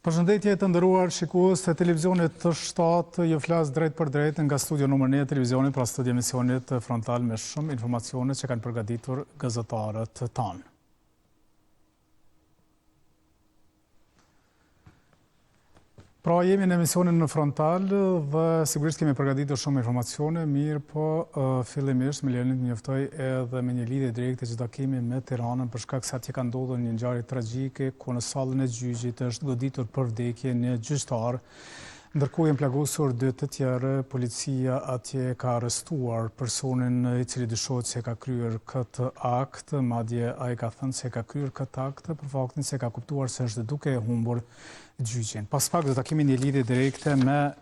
Përshëndetje të nderuar shikues të televizionit të shtatë, ju flas drejt për drejt nga studio numër 1 e televizionit pra studio emisionit frontal me shumë informacione që kanë përgatitur gazetarët tanë. Pra jemi në emisionin në frontal dhe sigurisht kemi përgatitur shumë informacione, mirë po fillimisht me lejonit njoftoj edhe me një lidhje direkte që do kemi me Tiranën për shkak se atje ka ndodhur një ngjarje tragjike ku në sallën e gjyqit është goditur për vdekje një gjyqtar. Ndërkohë janë plagosur dy të tjerë, policia atje ka arrestuar personin i cili dyshohet se ka kryer këtë akt, madje ai ka thënë se ka kryer këtë akt për faktin se ka kuptuar se është duke humbur gjyqin. Pas pak do ta kemi një lidhje direkte me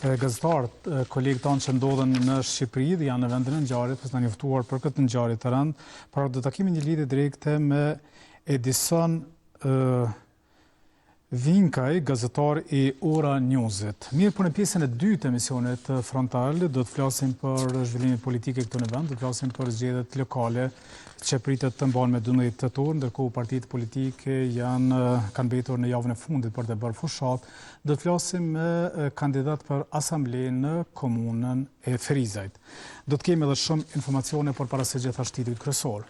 gazetarët, kolegët tanë që ndodhen në Shqipëri dhe janë në vendin e ngjarjes për të na njoftuar për këtë ngjarje të rëndë, por do ta kemi një lidhje direkte me Edison Vinkaj, gazetar i Ora Newsit. Mirë, po në pjesën e dytë të emisionit frontal do të flasim për zhvillimin politike këtu në vend, do të flasim për zgjedhjet lokale që pritet të mbahen me 12 tetor, ndërkohë partitë politike kanë mbetur në javën e fundit për të bërë fushat. Do të flasim me kandidat për asamblenë në komunën e Ferizajt. Do të kemi edhe shumë informacione por para se gjithashtu titujt kryesor.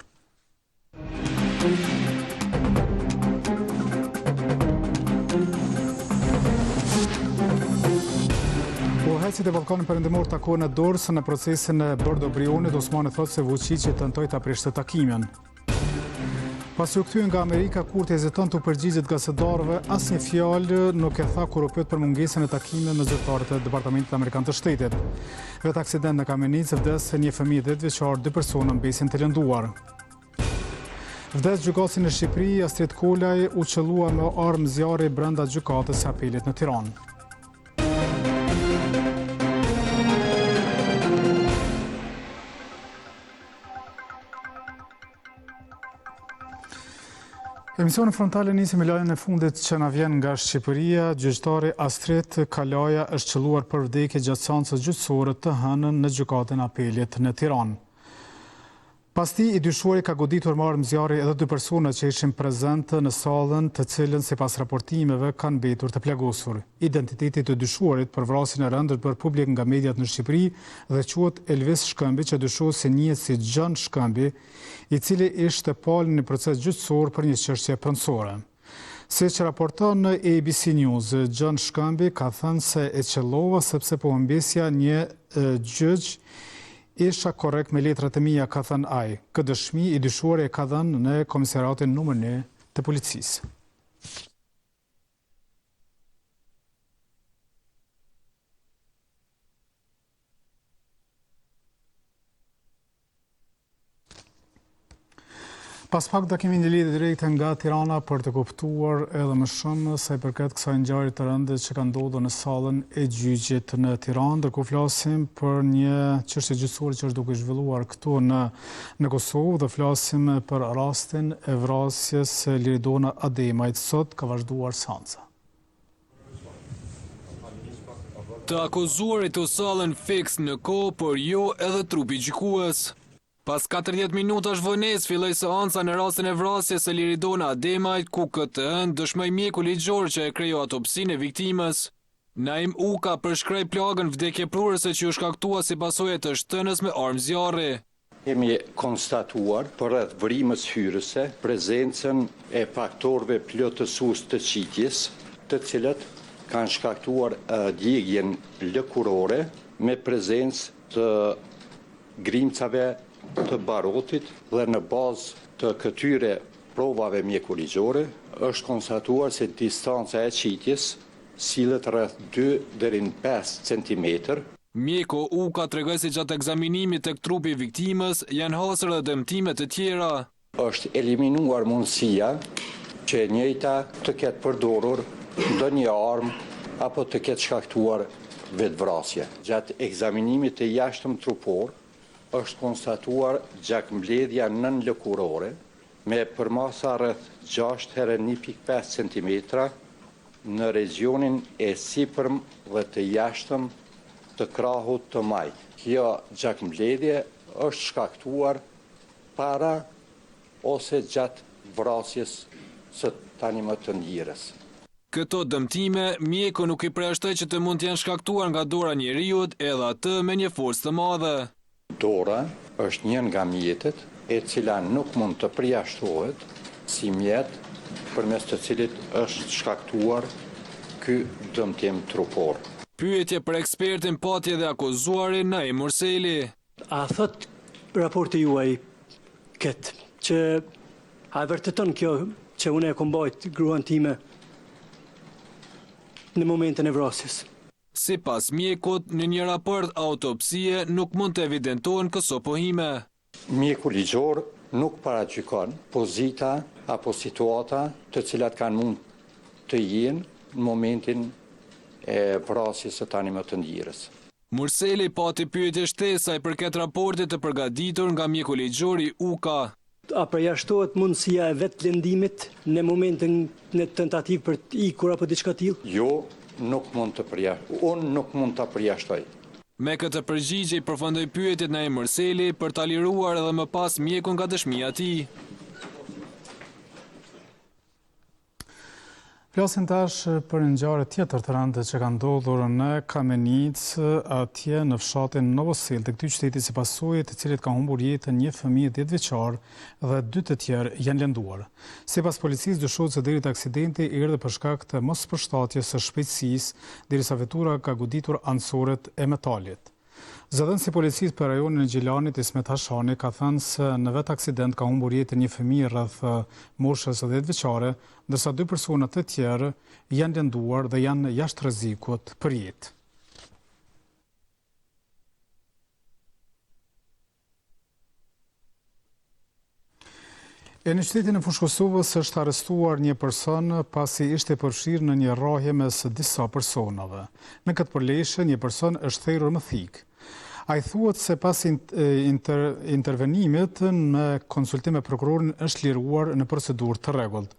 Hecit e Ballkanit Perëndimor takohen në Durrës në procesin e Bordo Brionit. Osmani thotë se Vučići tentoi ta prishte takimin. Pasi u kthye nga Amerika, Kurti heziton të përgjigjet gazetarëve, asnjë fjalë nuk e tha kur u pyet për mungesën e takimit me zyrtarët e Departamentit Amerikan të Shtetit. Vetë aksident në Kamenicë vdes një fëmijë 10 vjeçar, 2 persona mbesin të lënduar. Vdes gjykatësi në Shqipëri, Astrid Kolaj u qellua me armë zjarri brenda gjykatës së apelit në Tiranë. Emisioni frontale nisim me lajmin e fundit që na vjen nga Shqipëria. Gjyqtari Astrid Kalaja është qelluar për vdekje gjatë seancës gjyqësore të hënën në gjykatën e apelit në Tiranë. Pas tij, i dyshuari ka goditur me armë zjarri edhe 2 persona që ishin prezente në sallën, të cilën sipas raportimeve kanë mbetur të plagosur. Identiteti i dyshuarit për vrasjen e rëndë është bërë publik nga mediat në Shqipëri dhe quhet Elvis Shkëmbi, që dyshohet se njihet si John Shkëmbi, i cili ishte palë në proces gjyqësor për një çështje pronësore. Siç raporton në ABC News, John Shkëmbi ka thënë se e qellova sepse po mbesja një gjyq. Isha korrekt me letrat e mia, ka thënë ai. Këtë dëshmi i dyshuari e ka dhënë në komisariatin numër 1 të policisë. Pas pak do kemi një lidhje direkte nga Tirana për të kuptuar edhe më shumë sa i përket kësaj ngjarje të rëndë që ka ndodhur në sallën e gjyqit në Tiranë. Ndërkohë flasim për një çështje gjyqësore që është duke zhvilluar këtu në Kosovë dhe flasim për rastin e vrasjes së Liridona Ademajt. Sot ka vazhduar seanca. Të akuzuarit u sallën fiks në kohë, por jo edhe trupi gjykues. Pas 40 minutash vonesë filloi seanca në rastin e vrasjes së Liridona Ademajt, ku këtë ëndë dëshmoi mjeku ligjor që e kriju autopsinë e viktimës. Naim Uka përshkroi plagën vdekjeprurëse që u shkaktua si pasojë të shtënës me armë zjarri. Kemi konstatuar për rreth vrimës hyrëse prezencën e faktorëve plotësues të qitjes, të cilët kanë shkaktuar djegjen lëkurore me prezencë të grimcave të barotit dhe në bazë të këtyre provave mjekurigjore është konstatuar se distanca e qitjes sillet rreth 2 deri në 5 cm. Mjeku Uka tregoi se gjatë ekzaminimit tek trupi i viktimës janë hasur edhe dëmtime të tjera. Është eliminuar mundësia që e njëjta të ketë përdorur ndonjë armë apo të ketë shkaktuar vetvrasje. Gjatë ekzaminimit të jashtëm trupor është konstatuar gjakmbledhja nënlëkurore me përmasa rreth 6 herë 1.5 cm në regionin e sipërm dhe të jashtëm të krahut të majt. Kjo gjakmbledhje është shkaktuar para ose gjatë vrasjes së tani më të ndjirës. Këto dëmtime, mjeku nuk i përjashtoi që të mund të jenë shkaktuar nga dora e njeriut edhe atë me një forcë të madhe. Dora është një nga mjetet e cila nuk mund të përjashtohet si mjet përmes të cilit është shkaktuar ky dëmtim trupor. Pyetje për ekspertin pati edhe akuzuari Naim Murseli. A thot raporti juaj këtë që a vërteton kjo që unë e kombajt gruan time në momentin e vrasjes? Sipas mjekut, në një raport autopsie nuk mund të evidentohen këso pohime. Mjeku ligjor nuk paragjykon pozita apo situata të cilat kanë mund të jenë në momentin e vrasjes së tani më të ndjerës. Murseli pati pyetje shtesë i përket raportit të përgatitur nga mjeku ligjor i UKA. A përjashtohet mundësia e vetë lëndimit në momentin në tentativë për të ikur apo diçka tillë? Jo, nuk mund të përjashtoj. Unë nuk mund ta përjashtoj. Me këtë përgjigje i përfundoi pyetjet Naim Murseli për ta liruar edhe më pas mjekun nga dëshmia e tij. Flasin tash për një ngjarje tjetër të rëndë që ka ndodhur në Kamenicë, atje në fshatin Novosel, të këtij qyteti si pasojë të cilit ka humbur jetën një fëmijë 10 vjeçar dhe 2 të tjerë janë lënduar. Sipas policisë, dyshohet se deri te aksidenti erdhi për shkak të mospërshtatjes së shpejtësisë, derisa vetura ka goditur ansoret e metalit. Zëdhënësi i policisë për rajonin e Gjilanit, Ismet Hashani, ka thënë se në vetë aksident ka humbur jetën një fëmijë rreth moshës 10 vjeçare, ndërsa 2 persona të tjerë janë lënduar dhe janë jashtë rrezikut për jetë. Në qytetin e Fushkosovës është arrestuar një person pasi ishte përfshirë në një rrahje mes disa personave. Në këtë përleshje, një person është thirrur më thik. Ai thuhet se pas intervenimit në konsultim me prokurorin është liruar në procedurë të rregullt.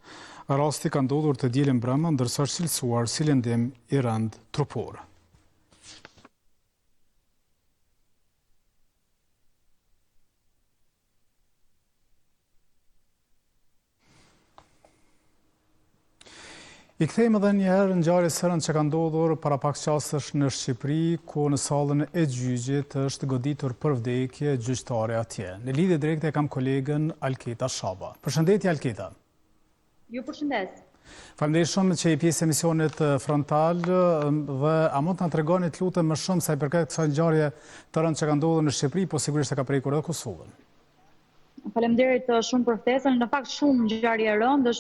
Rasti ka ndodhur të dielën brëma, ndërsa është cilësuar si lëndim i rënd trupor. I kthejmë edhe një herë ngjarjes së rëndë që ka ndodhur para pak çastesh në Shqipëri, ku në sallën e gjyqit është goditur për vdekje gjyqtare atje. Në lidhje direkte kam kolegen Alketa Shaba. Përshëndetje Alketa. Ju përshëndes. Faleminderit shumë që je pjesë e emisionit Frontal dhe a mund të na tregoni lutem më shumë sa i përket kësaj ngjarje të rëndë që ka ndodhur në Shqipëri, po sigurisht e ka prekur edhe Kosovën. Faleminderit shumë për ftesën. Në fakt shumë ngjarje e rëndë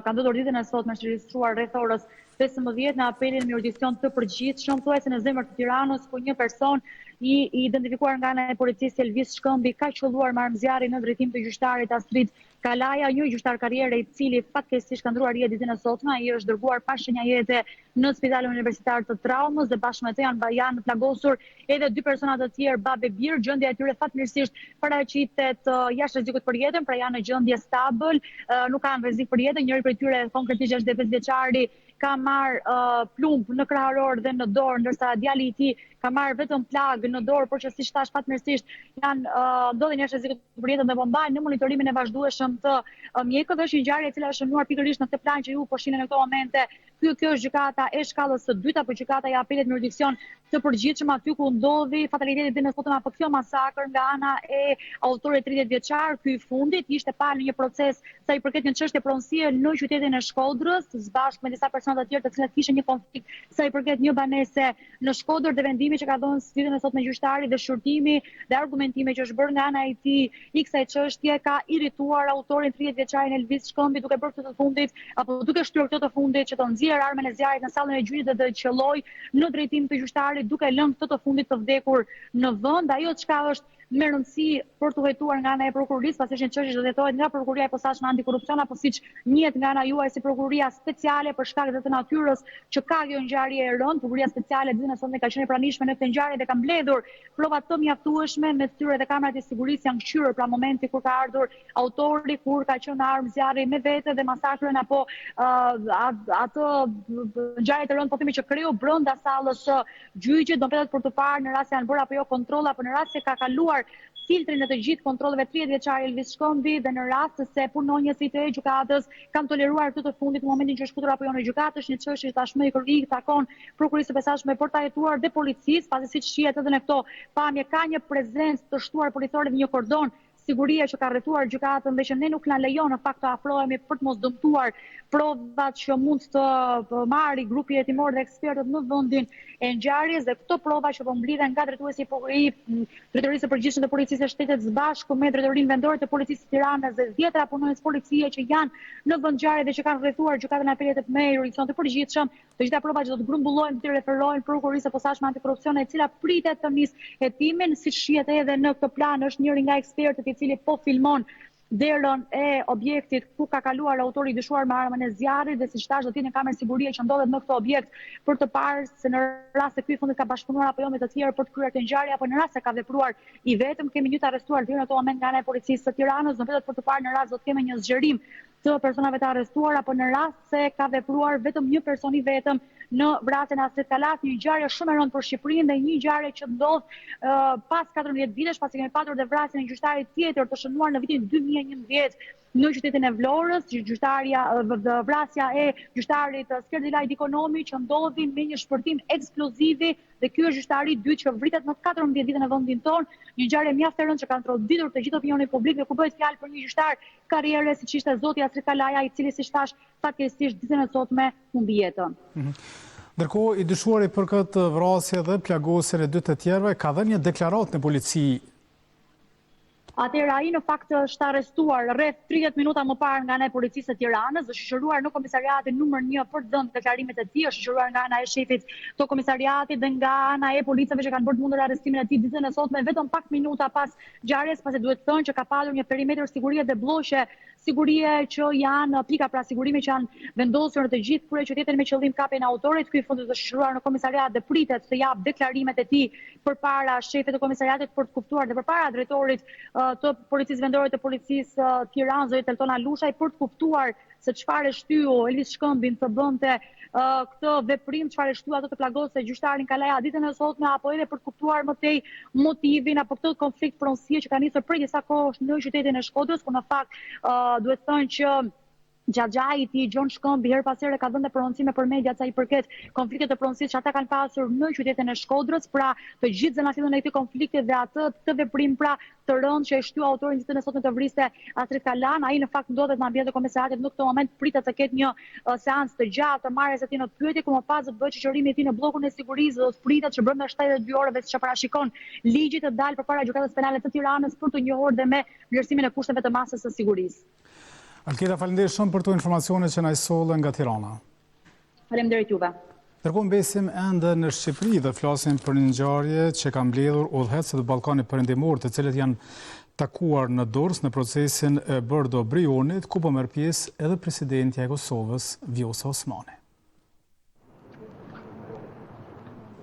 ka ndodhur ditën e sotme, është regjistruar rreth orës 15 në apelin me jurisdiksion të përgjithshëm thuajse në zemër të Tiranës, ku një person i identifikuar nga ana e policisë Elvis Shkëmbi ka qelluar marrëzjarrin në drejtim të gjyqtarit Astrid Kalaja, një gjyqtar karriere i cili fatkeqësisht ka ndruar jetë ditën e sotme. Ai është dërguar pa shenja jete në Spitalin Universitar të Traumës dhe bashkë me të janë plagosur edhe 2 persona të tjerë, babë e birë. Gjendja e tyre fatmirësisht paraqitet jashtë rrezikut për jetën, pra janë në gjendje stabël, nuk kanë rrezik për jetën. Njëri prej tyre, konkretisht 65 vjeçari, ka marrë plumb në krahëror dhe në dorë, ndërsa djali i tij ka marrë vetëm plagë në dorë, por që siç thash fatmirësisht ndodhen jashtë rrezikut për jetën dhe po mbajnë në monitorimin e vazhdueshëm të mjekëve. Është një ngjarje e cila është shënuar pikërisht në këtë plan që ju po shihni në këto momente. Kjo është gjykata e shkallës së dytë apo gjykata e apelit me jurisdiksion të përgjithshëm, aty ku ndodhi fataliteti ditën e sotme apo kjo masakër nga ana e autorit 30 vjeçar. Ky i fundit ishte palë në një proces sa i përket një çështje pronësie në qytetin e Shkodrës, së bashku me disa persona të tjerë të cilët kishin një konflikt sa i përket një banese në Shkodër, dhe vendimi që ka dhënë ditën e sotme gjyqtari dhe shurtimi dhe argumentimi që është bërë nga ana e tij i kësaj çështje ka irrituar autorin 30 vjeçarin Elvis Shkëmbi, duke bërë këtë të fundit apo duke shtyrë këtë të fundit që të nxjerrë armën e zjarrit në sallën e gjyqit dhe të qelloj në drejtim të gjyqtarit, duke lënë këtë të fundit të vdekur në vend. Ajo çka është me rëndësi për të vërtetuar nga ana e prokurorisë, pasi është një çështje që do të nga prokuroria e posaçme antikorrupsion, apo siç njihet nga ana juaj si prokuroria speciale për shkak të natyrës që ka kjo ngjarje e rëndë. Prokuroria speciale ditën e sotme ka qenë e pranishme në këtë ngjarje dhe ka mbledhur prova të mjaftueshme, me tyre dhe kamerat e sigurisë janë kthyer pra momenti kur ka ardhur autori, kur ka qenë armë zjarri me vete dhe masakrën apo ato ngjarje të rëndë po themi që kreu brenda sallës së gjyqit. Do mbetet për të parë në rast se janë bërë apo jo kontrolla, apo në rast se ka kaluar përfunduar filtrin e të gjithë kontrolleve 30 vjeçari Elvis Shkëmbi dhe në rast se punonjësit e gjykatës kanë toleruar këtë të fundit në momentin që është shkutur apo jo në gjykatësh, një çështje tashmë i takon prokurisë së posaçme për ta hetuar dhe policisë, pasi siç shihet edhe në këto pamje ka një prezencë të shtuar policore dhe një kordon siguria që ka rrethuar gjykatën dhe që ne nuk na lejon në fakt të afrohemi për të mos dëmtuar provat që mund të marrë grupi hetimor dhe ekspertët në vendin e ngjarjes dhe këto prova që po mblidhen nga drejtuesi i Drejtorisë së Përgjithshme të Policisë së Shtetit së bashku me Drejtorinë Vendore të Policisë së Tiranës dhe 10 punonjës policie që janë në vend ngjarje dhe që kanë rrethuar gjykatën e apelit me jurisdiksion të përgjithshëm, të gjitha provat që do të grumbullojnë të referohen prokurisë së posaçme antikorrupsione e cila pritet të nisë hetimin, siç shihet edhe në këtë plan është njëri nga ekspertët i cili po filmon derën e objektit ku ka kaluar autori i dyshuar me armën e zjarrit dhe siç thash do të jetë në kamerë sigurie që ndodhet në këtë objekt për të parë se në rast se ky i fundit ka bashkëpunuar apo jo me të tjerë për të kryer të ngjarje apo në rast se ka vepruar i vetëm. Kemi një të arrestuar deri në këtë moment nga ana e policisë së Tiranës, do vetëm për të parë në rast do të kemi një zgjerim të personave të arrestuar apo në rast se ka vepruar vetëm një person i vetëm në vrasjen e Astrid Kalas, një ngjarje shumë e rëndë për Shqipërinë dhe një ngjarje që ndodh pas 14 vitesh pasi kemi patur dhe vrasjen e gjyqtarit tjetër të shënuar në vitin 2011 në qytetin e Vlorës, vrasja e gjyqtarit Skerdilaj Dikonomi që ndodhi me një shpërtim eksplozivi dhe ky është gjyqtari i dytë që vritet në 14 vite në vendin tonë, një ngjarje mjaft e rëndë që ka trodhitur të gjithë opinionin publik dhe ku bëhet fjalë për një gjyqtar karriere siç ishte zoti Astrid Kalaja, i cili siç thash fatkeqësisht ditën e sotme humbi jetën. Ndërkohë, i dyshuari për këtë vrasje dhe plagosjen e dy të tjerëve ka dhënë një deklaratë në polici. Atëherë ai në fakt është arrestuar rreth 30 minuta më parë nga ana e policisë së Tiranës, është shoqëruar në komisariatin numër 1 për të dhënë deklarimet e tij, është shoqëruar nga ana e shefit të komisariatit dhe nga ana e policave që kanë bërë të mundur arrestimin e tij ditën e sotme vetëm pak minuta pas ngjarjes, pasi duhet thënë që ka padur një perimetër sigurie dhe blloqe sigurie që janë pika pra sigurimi që janë vendosur në të gjithë kryeqytetin me qëllim kapjen e autorit. Ky i fundit është shoqëruar në komisariat dhe pritet të japë deklarimet e tij përpara shefit të komisariatit për të kuptuar dhe përpara drejtorit të Policisë Vendore të Policisë Tiranës, zoti Telton Alushaj, për të kuptuar se çfarë e shtyu Elvis Shkëmbin të bënte këtë veprim, çfarë e shtyu ato të plagoste gjyqtarin Kalaja ditën e sotme, apo edhe për të kuptuar më tej motivin apo këtë konflikt pronësie që ka nisur prej disa kohësh në qytetin e Shkodrës, ku në fakt duhet thënë që Xhaxhait i Gjon Shkëmbi her pas here ka dhënë prononcime për media sa i përket konfliktet të pronësisë që ata kanë pasur në qytetin e Shkodrës, pra të gjithë zanatillën e këtij konflikti dhe atë të veprim pra të rëndë që e shtyu autorin ditën e sotme të vriste Astrid Kalan. Ai në fakt ndodhet në ambient të komisariatit në këtë moment, pritet të ketë një seancë të gjatë të marrjes së tij në pyetje, ku më pas do të bëhet shoqërimi i tij në bllokun e sigurisë dhe do të pritet që brenda 72 orëve siç parashikon ligji të dalë përpara gjykatës penale të Tiranës për të njohur dhe me vlerësimin e kushteve të masës së sigurisë. Alketa, faleminderit shumë për këto informacione që na i sollën nga Tirana. Faleminderit juve. Ndërkohë mbesim ende në Shqipëri dhe flasim për një ngjarje që ka mbledhur udhëheqësit të Ballkanit Perëndimor, të cilët janë takuar në Durrës në procesin e Bërdo Brionit, ku po merr pjesë edhe presidentja e Kosovës, Vjosa Osmani.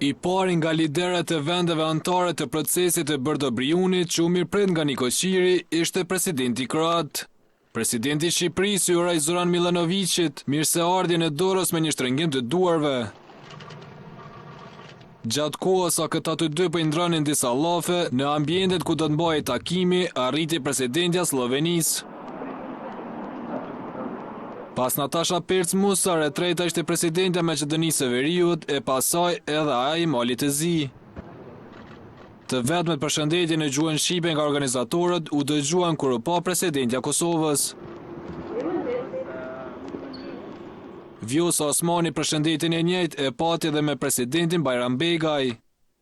I pari nga liderët e vendeve anëtare të procesit e Bërdo Brionit që u mirëpret nga Nikoqiri ishte presidenti kroat. Presidenti i Shqipërisë i uroi Zoran Milanovicit mirëseardhjen e Durrës me një shtrëngim të duarve. Gjatë kohës sa këta të dy po i ndronin disa llafe, në ambientet ku do të mbahej takimi, arriti presidentja Slovenisë. Pas Natasha Pirc Musar, e treta ishte presidentja Maqedonisë së Veriut, e pasaj edhe ai Mali të Zi. Të vetmet përshëndetje në gjuhën shqipe nga organizatorët u dëgjuan kur u pa presidentja Kosovës. Vjosa Osmani përshëndetjen e njëjtë e pati edhe me presidentin Bajram Begaj.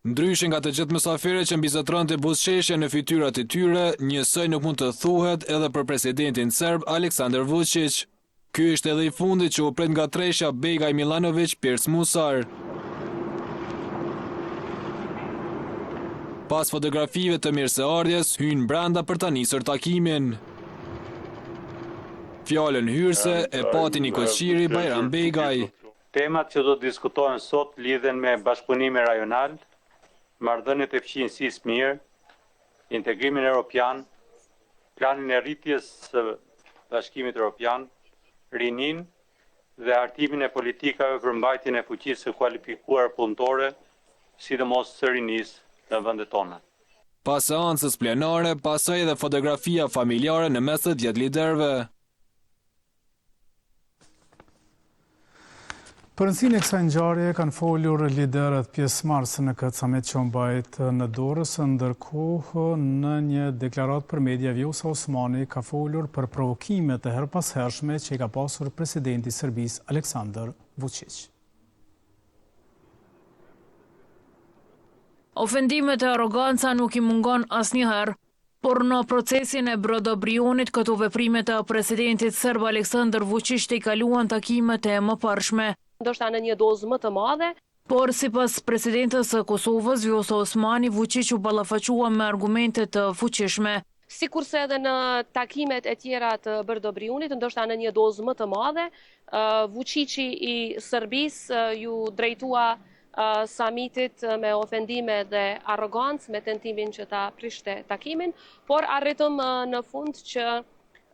Ndryshe nga të gjithë mysafirët që mbizotronte buzëqeshje në fytyrat e tyre, njësoj nuk mund të thuhet edhe për presidentin serb Aleksandar Vučić. Ky ishte edhe i fundit që u pret nga treshja Begaj Milanović Pirc Musar. Pas fotografive të mirëseardhjes, hynë brenda për ta nisur takimin. Fjalën hyrëse e pati Nikoqiri Bajram Begaj. Temat që do të diskutohen sot lidhen me bashkëpunimin rajonal, marrëdhëniet e fqinjësisë mirë, integrimin evropian, planin e rritjes së Bashkimit Evropian, rinin dhe hartimin e politikave për mbajtjen e fuqisë së kualifikuar punëtore, sidomos së rinisë në vendet tona. Pas seancës plenare, pasoi edhe fotografia familjare në mes të 10 liderëve. Për rëndësinë e kësaj ngjarjeje kanë folur liderët pjesëmarrës në këtë summit që u mbajt në Durrës, ndërkohë në një deklaratë për media Vjosa Osmani ka folur për provokimet e herpashershme që i ka pasur presidenti i Serbisë Aleksandar Vučić. Ofendimet e arroganca nuk i mungon asnjëherë, por në procesin e Brodobrionit këto veprimet e presidentit serb Aleksandar Vučić i kaluan takimet e mëparshme. Ndoshta në një dozë më të madhe. Por sipas presidentes së Kosovës, Vjosa Osmani, Vučić u ballafaqua me argumente të fuqishme. Sikurse edhe në takimet e tjera të Brodobrionit, ndoshta në një dozë më të madhe, Vučići i Serbisë ju drejtua summitit me ofendime dhe arrogancë, me tentimin që ta prishte takimin, por arritëm në fund që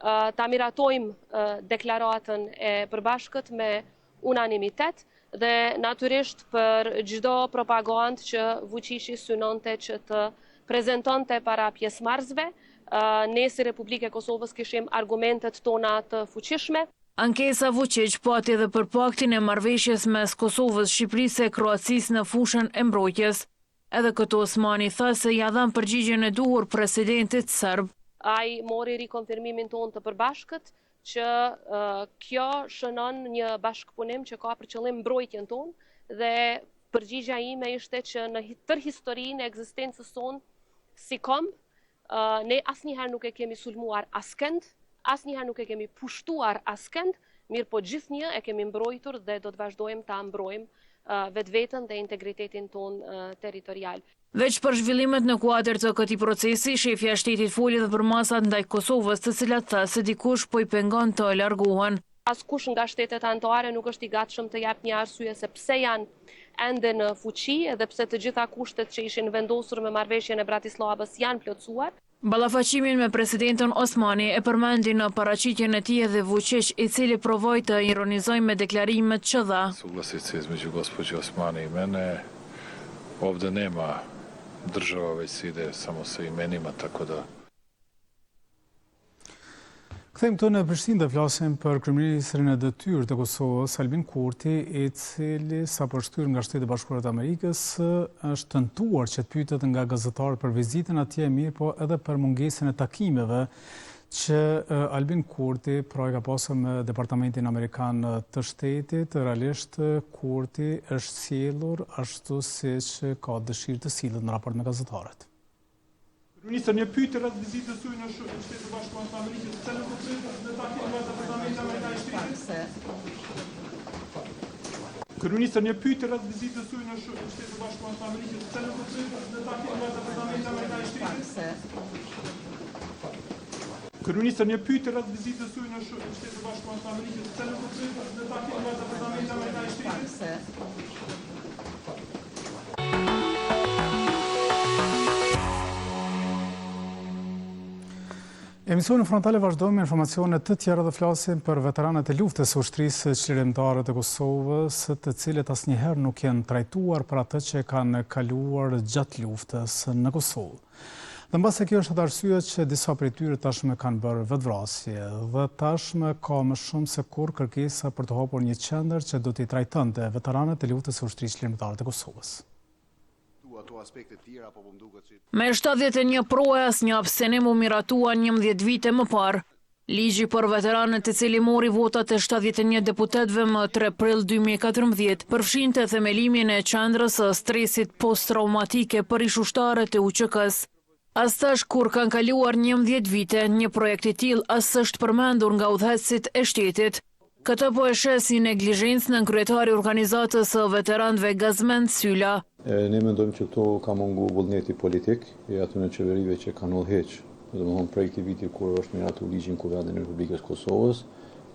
ta miratojmë deklaratën e përbashkët me unanimitet dhe natyrisht për çdo propagandë që Vučići synonte që të prezantonte para pjesëmarrësve, ne si Republikë e Kosovës kishim argumentet tona të fuqishme. Ankesa Vučić pati edhe për paktin e marrëveshjes mes Kosovës, Shqipërisë e Kroacisë në fushën e mbrojtjes. Edhe këto Osmani tha se ja dhan përgjigjen e duhur presidentit serb. Ai mori rikonfirmimin tonë të përbashkët që kjo shënon një bashkëpunim që ka për qëllim mbrojtjen tonë dhe përgjigja ime ishte që në tër historinë e ekzistencës tonë si kombë, ne asnjëherë nuk e kemi sulmuar askënd, asnjëherë nuk e kemi pushtuar askënd, mirë po gjithnjë e kemi mbrojtur dhe do të vazhdojmë ta mbrojmë vetveten dhe integritetin tonë territorial. Veç për zhvillimet në kuadër të këtij procesi, shefja e shtetit foli edhe për masat ndaj Kosovës, të cilat tha se dikush po i pengon të largohen. Askush nga shtetet anëtare nuk është i gatshëm të jap një arsye se pse janë ende në fuqi edhe pse të gjitha kushtet që ishin vendosur me marrëveshjen e Bratislavës janë plotësuar. Ballafaqimin me presidentën Osmani e përmendi në paraqitjen e tij edhe Vučić, i cili provoi të ironizojë me deklarimet që dha. Suglasice između gospođe Osmani i mene, ovde nema država, već se ide samo sa imenima, tako da... Kthejmë këtu në Prishtinë dhe flasim për kryeministrin e detyrë të Kosovës, Albin Kurti, i cili sa për shtyr nga Shtetet e Bashkuara të Amerikës është tentuar që të pyetet nga gazetarët për vizitën atje, mirë po edhe për mungesën e takimeve që Albin Kurti pra e ka pasur me Departamentin Amerikan të Shtetit. Realisht Kurti është sjellur ashtu siç ka dëshirë të sillet në raport me gazetarët. Kryeministër, një pyetje rreth vizitës së në Shtetet e Bashkuara të Amerikës, pse nuk u në takim me Departamentin Amerikan të Shtetit? Kryeministër, një pyetje rreth vizitës së në Shtetet e Bashkuara të Amerikës, pse nuk u në takim me Departamentin Amerikan të Shtetit? Kryeministër, një pyetje rreth vizitës së në Shtetet e Bashkuara të Amerikës, pse nuk u në takim me Departamentin Amerikan të Shtetit? Emisionin frontale vazhdojmë me informacione të tjera dhe flasim për veteranët e luftës së ushtrisë çlirimtare të Kosovës, të cilët asnjëherë nuk janë trajtuar për atë që kanë kaluar gjatë luftës në Kosovë. Dhe mbase kjo është arsye që disa prej tyre tashmë kanë bërë vetvrasje dhe tashmë ka më shumë se kur kërkesa për të hapur një qendër që do t'i trajtonte veteranët e luftës së ushtrisë çlirimtare të Kosovës. Me 71 proe asnjë abstenim u miratua 11 vite më parë. Ligji për veteranët, i cili mori votat e 71 deputetëve më 3 prill 2014, përfshinte themelimin e qendrës së stresit post-traumatike për ish-ushtarët e UÇK-s. As tash kur kanë kaluar 11 vite, një projekt i tillë as s'është përmendur nga udhëheqësit e shtetit. Këtë po e sheh si neglizhencë në kryetari i organizatës së veteranëve Gazmend Syla. Ne mendojmë që këto ka mungu vullneti politik e atyre qeverive që kanë udhëheq. Domethënë prej këtij viti kur është miratuar ligji në Kuvendin e Republikës Kosovës,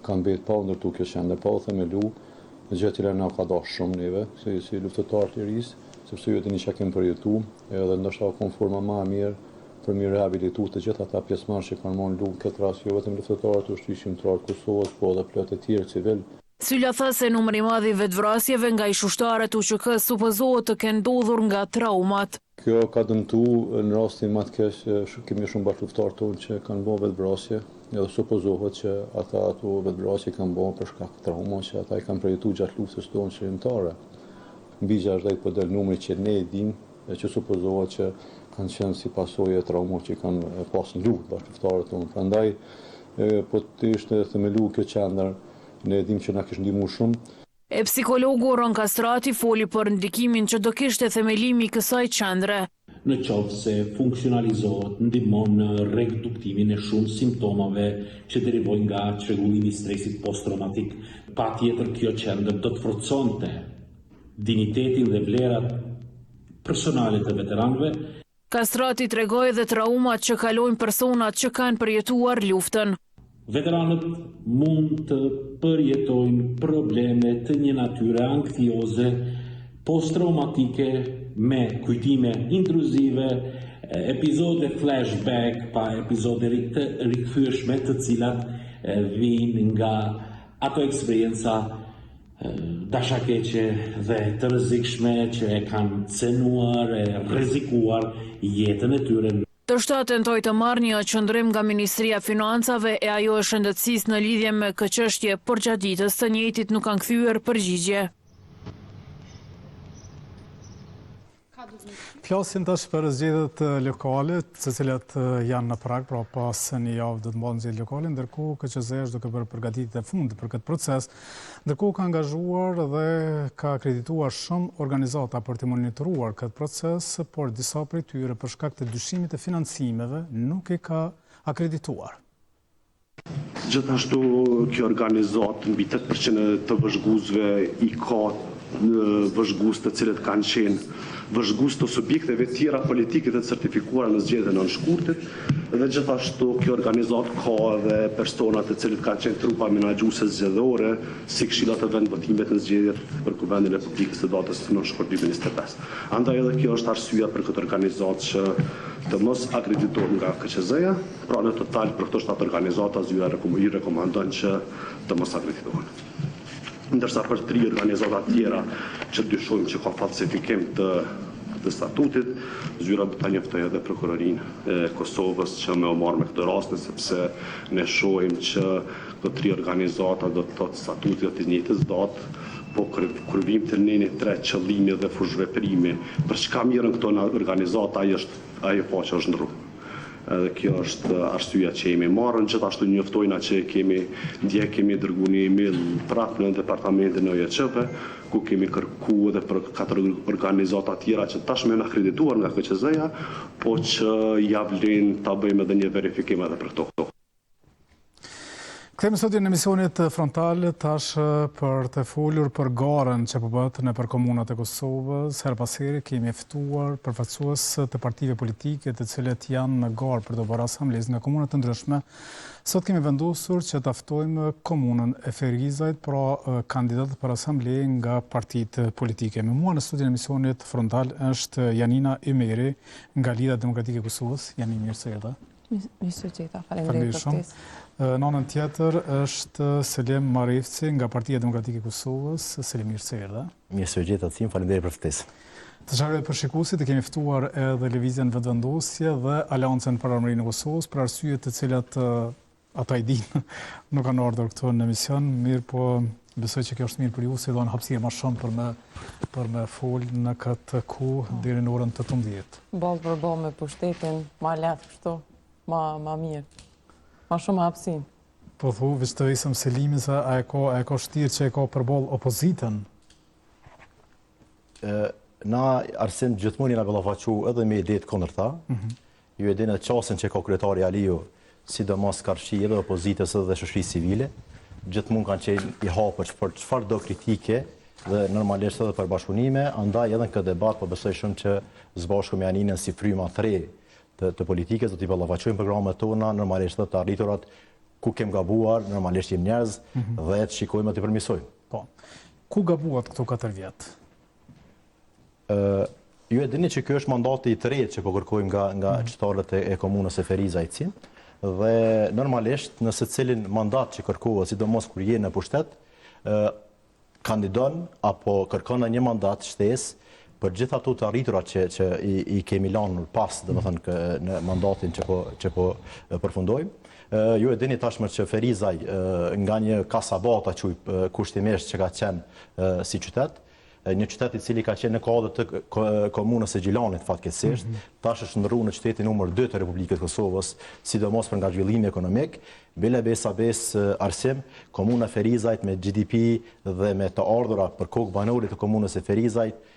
ka mbetë pa ndërtu kjo qendër, pa u themelu, gjë që na ka dashur shumë neve, si luftëtar të ris, sepse ju tani çka kemi përjetuar, edhe ndoshta konforma më e mirë për mi rehabilituar të gjithë ata pjesëmarrës që kanë marrë luftë këtë rast, jo vetëm luftëtarët e ushtrisë shqiptare të Kosovës, po edhe plot të tjerë civil. Sylla tha se numri i madh i vetvrasjeve nga ish-ushtarët UÇK supozohet të kenë ndodhur nga traumat. Kjo ka dëmtu në rastin më të keq, kemi shumë bashkëftar tonë që kanë bërë vetvrasje, edhe supozohet që ato vetvrasje kanë bërë për shkak të trauma që ata i kanë përjetuar gjatë luftës tonë shërimtare. Mbi 60 po del numri që ne e dim, që supozohet që kanë qenë si pasojë e traumave që kanë pasur në luftë bashkëftarët tonë. Prandaj po të ishte themelu kjo qendër, ne e dim që na kishte ndihmuar shumë. E psikologu Ron Kastrati foli për ndikimin që do kishte themelimi i kësaj qendre. Në qoftë se funksionalizohet, ndihmon në reduktimin e shumë simptomave që derivojnë nga çrregullimi i stresit posttraumatik. Patjetër kjo qendër do të forconte dinjitetin dhe vlerat personale të veteranëve. Kastrati tregoi edhe traumat që kalojnë personat që kanë përjetuar luftën. Veteranët mund të përjetojnë probleme të një natyre anktioze, post-traumatike me kujtime intruzive, epizode flashback pa epizode të rikthyrshme të cilat vijnë nga ato eksperienca dashakeqe dhe të rrezikshme që e kanë cenuar e rrezikuar jetën e tyre. Të shtatë tentoi të marrë një qëndrim nga Ministria e Financave e ajo e Shëndetësisë në lidhje me këtë çështje, por gjatë ditës të njëjtit nuk kanë kthyer përgjigje. Flasin tash për zgjedhjet lokale, të cilat janë në prag, pra pas një javë do të mbahen zgjedhjet lokale, ndërkohë KQZ është duke bërë përgatitjet e fundit për këtë proces, ndërkohë ka angazhuar dhe ka akredituar shumë organizata për të monitoruar këtë proces, por disa prej tyre për shkak të dyshimit të financimeve nuk e ka akredituar. Gjithashtu kjo organizat mbi 8% të vëzhguesve i ka vëzhgues të cilët kanë qenë vëzhgues të subjekteve tjera politike të certifikuara në zgjedhjen e nënshkurtit dhe gjithashtu kjo organizat ka edhe persona të cilët kanë qenë trupa menaxhuese zgjedhore si këshillat e vendvotimit në zgjedhjet për Kuvendin e Republikës së datës në nënshkurt 2025. Andaj edhe kjo është arsyeja për këtë organizat që të mos akreditohet nga KQZ-ja, pra në total për këto 7 organizata zyra i rekomandon që të mos akreditohen. Ndërsa për 3 organizata tjera që dyshojmë që ka falsifikim të statutit, zyra ta njoftoi edhe prokurorinë e Kosovës që më marrë me këtë rast, sepse ne shohim që këto 3 organizata do të thotë statuti të njëjtës datë, po kur vim të neni 3 qëllimi dhe fushveprimi, për çka mirën këto organizata ajo po që është në rrugë. Edhe kjo është arsyeja që jemi marrën, gjithashtu njoftojna që kemi dërguar një email prapë në departamentin e OJC-ve, ku kemi kërkuar edhe për 4 organizata tjera që tashmë janë akredituar nga KQZ-ja, po që ja vlen ta bëjmë edhe një verifikim edhe për këto. Kthehemi sot në emisionit frontal tash për të folur për garën që po bëhet nëpër komunat e Kosovës. Her pas here kemi ftuar përfaqësues të partive politike të cilët janë në garë për të bërë asamblezë nga komunat të ndryshme. Sot kemi vendosur që ta ftojmë komunën e Ferizajt, pra kandidatë për asambleje nga partitë politike. Me mua në studion e emisionit frontal është Janina Ymeri nga Lidhja Demokratike e Kosovës. Jani, mirë se erdha. Mirë se jeta, faleminderit për ftesën. Në anën tjetër është Selim Marifci nga Partia Demokratike e Kosovës. Selim, mirë se erdha. Mirë se jeta, faleminderit për ftesën. Të shërojë për shikuesit, e kemi ftuar edhe Lëvizjen Vetvendosje dhe Aleancën për Armërinë e Kosovës për arsye të cilat ata i dinë, nuk kanë ardhur këtu në emision, mirë po besoj që kjo është mirë për ju, se do në hapësirë më shumë për me fol në këtë kohë deri në orën 18. Ball për ball me pushtetin, ma lehtë kështu, ma mirë. Ma shumë hapësin. Po thu, vështë të isëm Selimin se a e ka shtirë që e ka përball opozitën? Na Arsim gjithmonë jena ballafaqu edhe me idetë kundër ta. Ju e dinë çastin që ka kryetari Aliu, sidomos karshi edhe opozitës edhe shoqërisë civile. Gjithmonë kanë qenë i hapur për çfarë do kritike dhe normalisht edhe për bashkëpunime, andaj edhe në këtë debat po besoj shumë që zbashku me Janinën si fryma 3 të politikës, do t'i ballafaqojmë programet tona, normalisht dhe të arriturat ku kem gabuar, normalisht jem njerëz dhe të shikojmë të përmirësojmë. Po, ku gabuat këto 4 vjet? Ju e dini që kjo është mandati i tretë që po kërkojmë nga qytetarët e komunës e Ferizajt dhe normalisht në secilin mandat që kërkohet, sidomos kur je në pushtet, kandidon apo kërkon në një mandat shtesë për gjitha ato të arriturat që i kemi lanë pas, domethënë në mandatin që po përfundojmë. Ju e dini tashmë që Ferizaj nga një kasabata kushtimisht që ka qenë si qytet, një qytet i cili ka qenë në kodër të komunës së Gjilanit fatkeqësisht, tash është ndërruar në qytetin numër 2 të Republikës Kosovës, sidomos për nga zhvillimi ekonomik. Bile besa Arsim, komuna Ferizajt me GDP dhe me të ardhura për kokë banore të komunës së Ferizajt,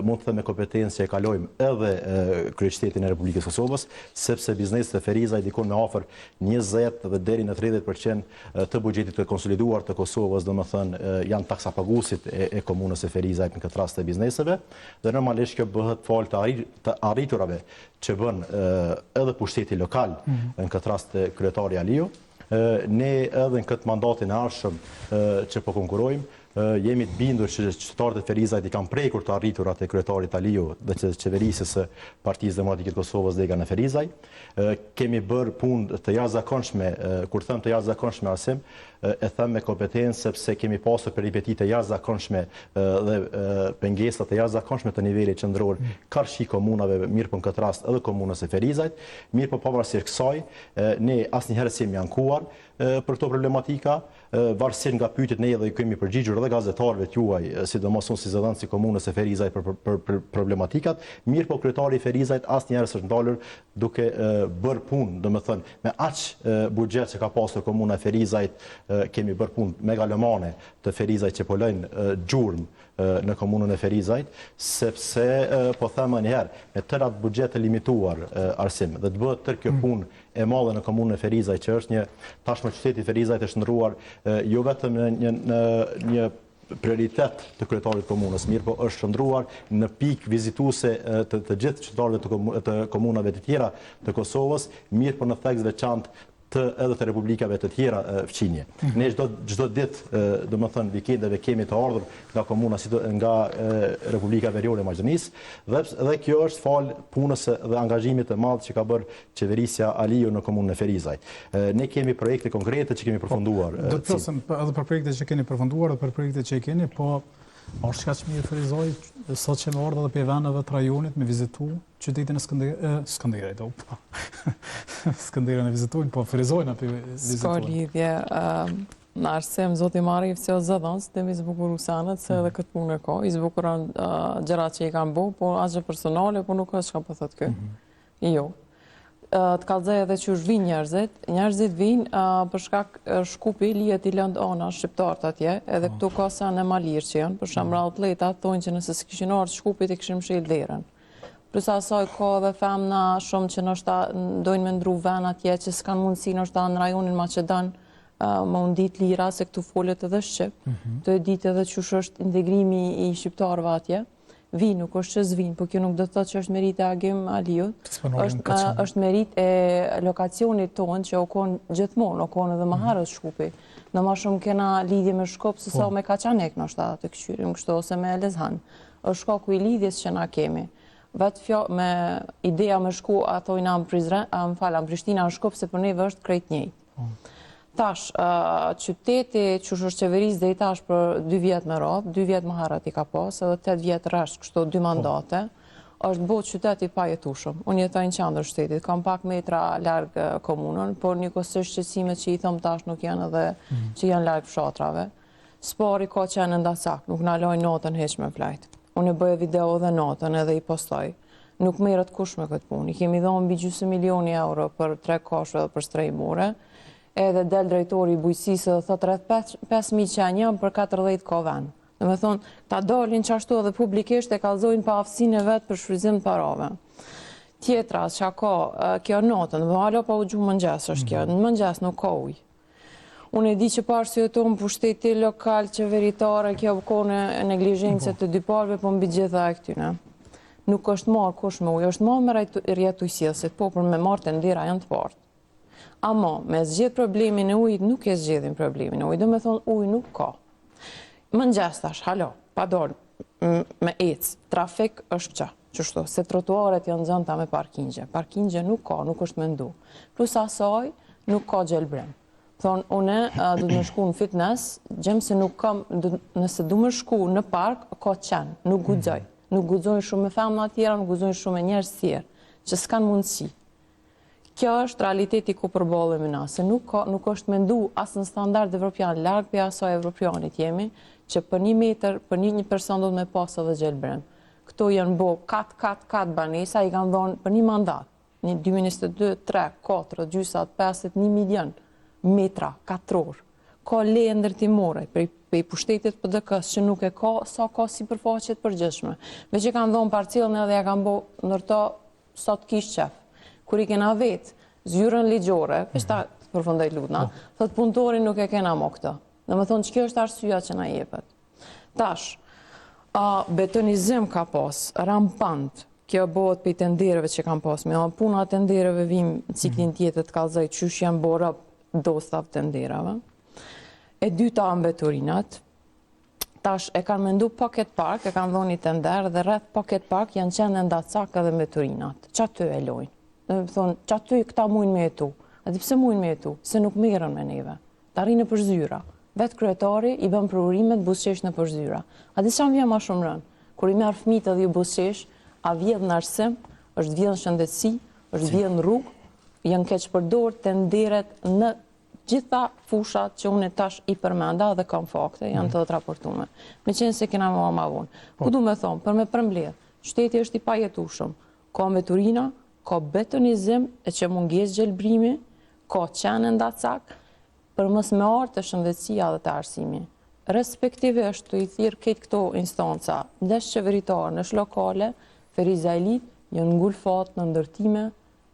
mund të thënë me kompetencë që e kalojmë edhe kryeqytetin e Republikës Kosovës, sepse bizneset e Ferizajt dikon me afër 20 dhe deri në 30% të buxhetit të konsoliduar të Kosovës, domethënë janë taksapaguesit e komunës së Ferizajt në këtë rast të bizneseve, dhe normalisht kjo bëhet fal të arriturave që bën edhe pushteti lokal, në këtë rast kryetari Aliu. Ne edhe në këtë mandatin e ardhshëm që po konkurrojmë, jemi të bindur që qytetarët e Ferizajt i kanë prekur të arriturat e kryetarit Aliu dhe të qeverisjes së Partisë Demokratike të Kosovës Lega në Ferizaj. Kemi bërë punë të jashtëzakonshme, kur them të jashtëzakonshme Arsim, e them me kompetencë sepse kemi pasur peripeti të jashtëzakonshme dhe pengesa të jashtëzakonshme të nivelit qendror karshi komunave, mirë po në këtë rast edhe komunës së Ferizajt, mirë po pavarësisht kësaj, ne asnjëherë s'jemi ankuar për këto problematika, varësisht nga pyetjet ne edhe i kemi përgjigjur edhe gazetarëve tuaj, sidomos unë si zëdhënës si komunës së Ferizajt për problematikat, mirë po kryetari i Ferizajt asnjëherë s'është ndalur duke bërë punë, domethënë me aq buxhet që ka pasur komuna e Ferizajt, kemi bërë punë megalomane të Ferizajt që po lënë gjurmë në komunën e Ferizajt, sepse po them më njëherë, me tërë atë buxhet të limituar Arsim, dhe të bëhet tërë kjo punë e madhe në komunën e Ferizajt, që është tashmë qyteti i Ferizajt është ndërruar jo vetëm në një prioritet të kryetarit komunës, mirë po është shndruar në pikë vizituese të gjithë qytetarëve të komunave të tjera të Kosovës, mirë po në theks veçantë edhe të republikave të tjera fqinje. Ne çdo ditë, domethënë vikendeve kemi të ardhur nga komuna nga Republika Veriore e Maqedonisë, dhe kjo është fal punës dhe angazhimit të madh që ka bërë qeverisja Aliu në komunën e Ferizajt. Ne kemi projekte konkrete që kemi përfunduar. Do të thosim edhe për projektet që keni përfunduar dhe për projektet që keni, po është kaq mirë Ferizaj, sot që më ardha edhe për vendeve të rajonit me vizitu qytetin e Skënderit. Skënderën e vizitojnë, po Ferizajnë apo vizitojnë. Ska lidhje, në Arsim, zoti Marif që o zëdhënës, të mi zbukuru sanët, se edhe këtë punë e ka, i zbukuran gjërat që i kanë bu, po asgjë personale, po nuk është që ka pëthët kë. Jo. Të kallëzaj edhe që është vinë njerëzit vinë për shkak Shkupi, lijet i lëndë ona shqiptarët atje, edhe këtu ka sa në malirë që janë, për shumë rallëtletat, thonë që nëse s'kishin ardhur Shkupit i kishim shilë derën. Plus asaj ka dhe femna shumë që nështë dojnë me ndru ven atje, që s'kanë mundësi nështë në rajonin Maqedon më undit lira, se këtu folet edhe Shqip, të e ditë edhe që është integrimi i shqiptarëve atje. Vinë, nuk është që zvinë, po kjo nuk do të thotë që është merit e Agim Aliut, është merit e lokacionit tonë që o konë gjithmonë, o konë edhe më harës Shkupi. Në ma shumë kena lidhje me Shkup, se sa me Kaçanek në është të këshyrim, kështu ose me Lezhan. është shkaku i lidhjes që na kemi. Vetë me ideja me shku, atojna në Prishtina në Shkup, se për neve është krejt njëjtë. Tash, qyteti që është qeveris dhe i tash për 2 vjetë me radhë, 2 vjetë më harat i ka pas, edhe 8 vjetë rrasht, kështu 2 mandate, është botë qyteti pa jetushëm. Unë jetoj në qendër shtetit, kam pak metra largë komunën, por një kosisht qësimet që i thëmë tash nuk janë edhe që janë largë fshatrave. Spari ka qenë ndasak, nuk na lojnë notën heq me flajt. Unë e bëje video dhe notën edhe i postoj. Nuk merret kush me këtë punë. I kemi dhënë mbi €200.000 për 3 kashve dhe për strejmore. Edhe del drejtori i bujqësisë dhe thot rreth 5.000 që janë jam për 40 ka vend. Dhe me thonë, ta dalin qashtu edhe publikisht e kallëzojnë pa aftësinë e vetë për shfrytëzim të parave. Tjetra, që ka kjo notën, dhe alo pa u gjumë mëngjes është kjo, në mëngjes nuk ka ujë. Unë e di që parë si tonë pushteti lokal, qeveritare, kjo kone neglizhencë të dyparve, po mbi gjitha e këtyne. Nuk është marë kush me ujë, është marë me rjetujësit, po për me marë të ndira janë të partë. Amo, me zgjedh problemin e ujit, nuk e zgjedhin problemin e ujit, do me thonë ujë nuk ka. Mëngjes tash, halo, pa dorë, me ecë, trafik është qështu, se trotuaret janë zënta me parkingje. Parkingje nuk ka, nuk është mendu. Plus asaj, nuk ka gjelbrim. Thonë, une du të më shku në fitness, gjem se nuk kam, nëse du më shku në park, ka qenë, nuk guxoj. Nuk guxoj shumë me femna tjera, nuk guxoj shumë me njerëz tjerë, që s'kan mundësi. Kjo është realiteti ku përballemi na, se nuk është mendu as në standard evropian, larg për asaj evropianit jemi, që për 1 metër, për një person do të me pas edhe gjelbrem. Këto janë bo 4 banesa, i kanë dhonë për një mandat. Një 2022, 3, 4, gjysat, 5, 1 milion metra, 4 orë. Ka leje ndërtimore për i pushtetit PDK-s që nuk e ka, sa ka si përfaqet përgjithshme. Me që kanë dhonë parcilën edhe ja kanë bo nërto sot kish qef. Kur i kena vetë zyrën ligjore, pështa përfundoj lutna, thot punëtori nuk e kena mo këtë. Dhe më thonë që kjo është arsyeja që na jepet. Tash, betonizim ka pas, rampant, kjo bëhet për i tendereve që kam pas, me puna tendereve vim në ciklin tjetët kalzaj qysh janë bora dostav tenderave. E dyta ambetorinat, tash e kanë mendu Pocket Park, e kanë dhoni tender dhe rreth Pocket Park janë qenë ndacak edhe mbetorinat. Që aty e lojnë? Dhe me thonë, që aty këta mujnë me jetu? A di pse mujnë me jetu? Se nuk merren me neve. Ta rinë në përzyra. Vetë kryetari i bën prurimet buzëqesh në përzyra. A di sa më vjen ma shumë rënë? Kur i merr fëmijët edhe ju buzëqesh, a vjedh në arsim, është vjedh në shëndetësi, është vjedh në rrugë, janë keq përdor tenderet në gjitha fushat që unë tash i përmenda dhe kam fakte, janë të raportume. Me qenë se kena ma vonë. Ku du me thonë, për me përmbledh, shteti është i pajetueshëm, ka mbeturina, ka betonizim e që munges gjelbrimi, ka qenë ndacak, për mës me artë të shëndetësia dhe të arsimi. Respektivisht të i thirë këtë këto instanca, ndesh qeveritarë, nësh lokale, Feriza Elit, janë ngulfat në ndërtime,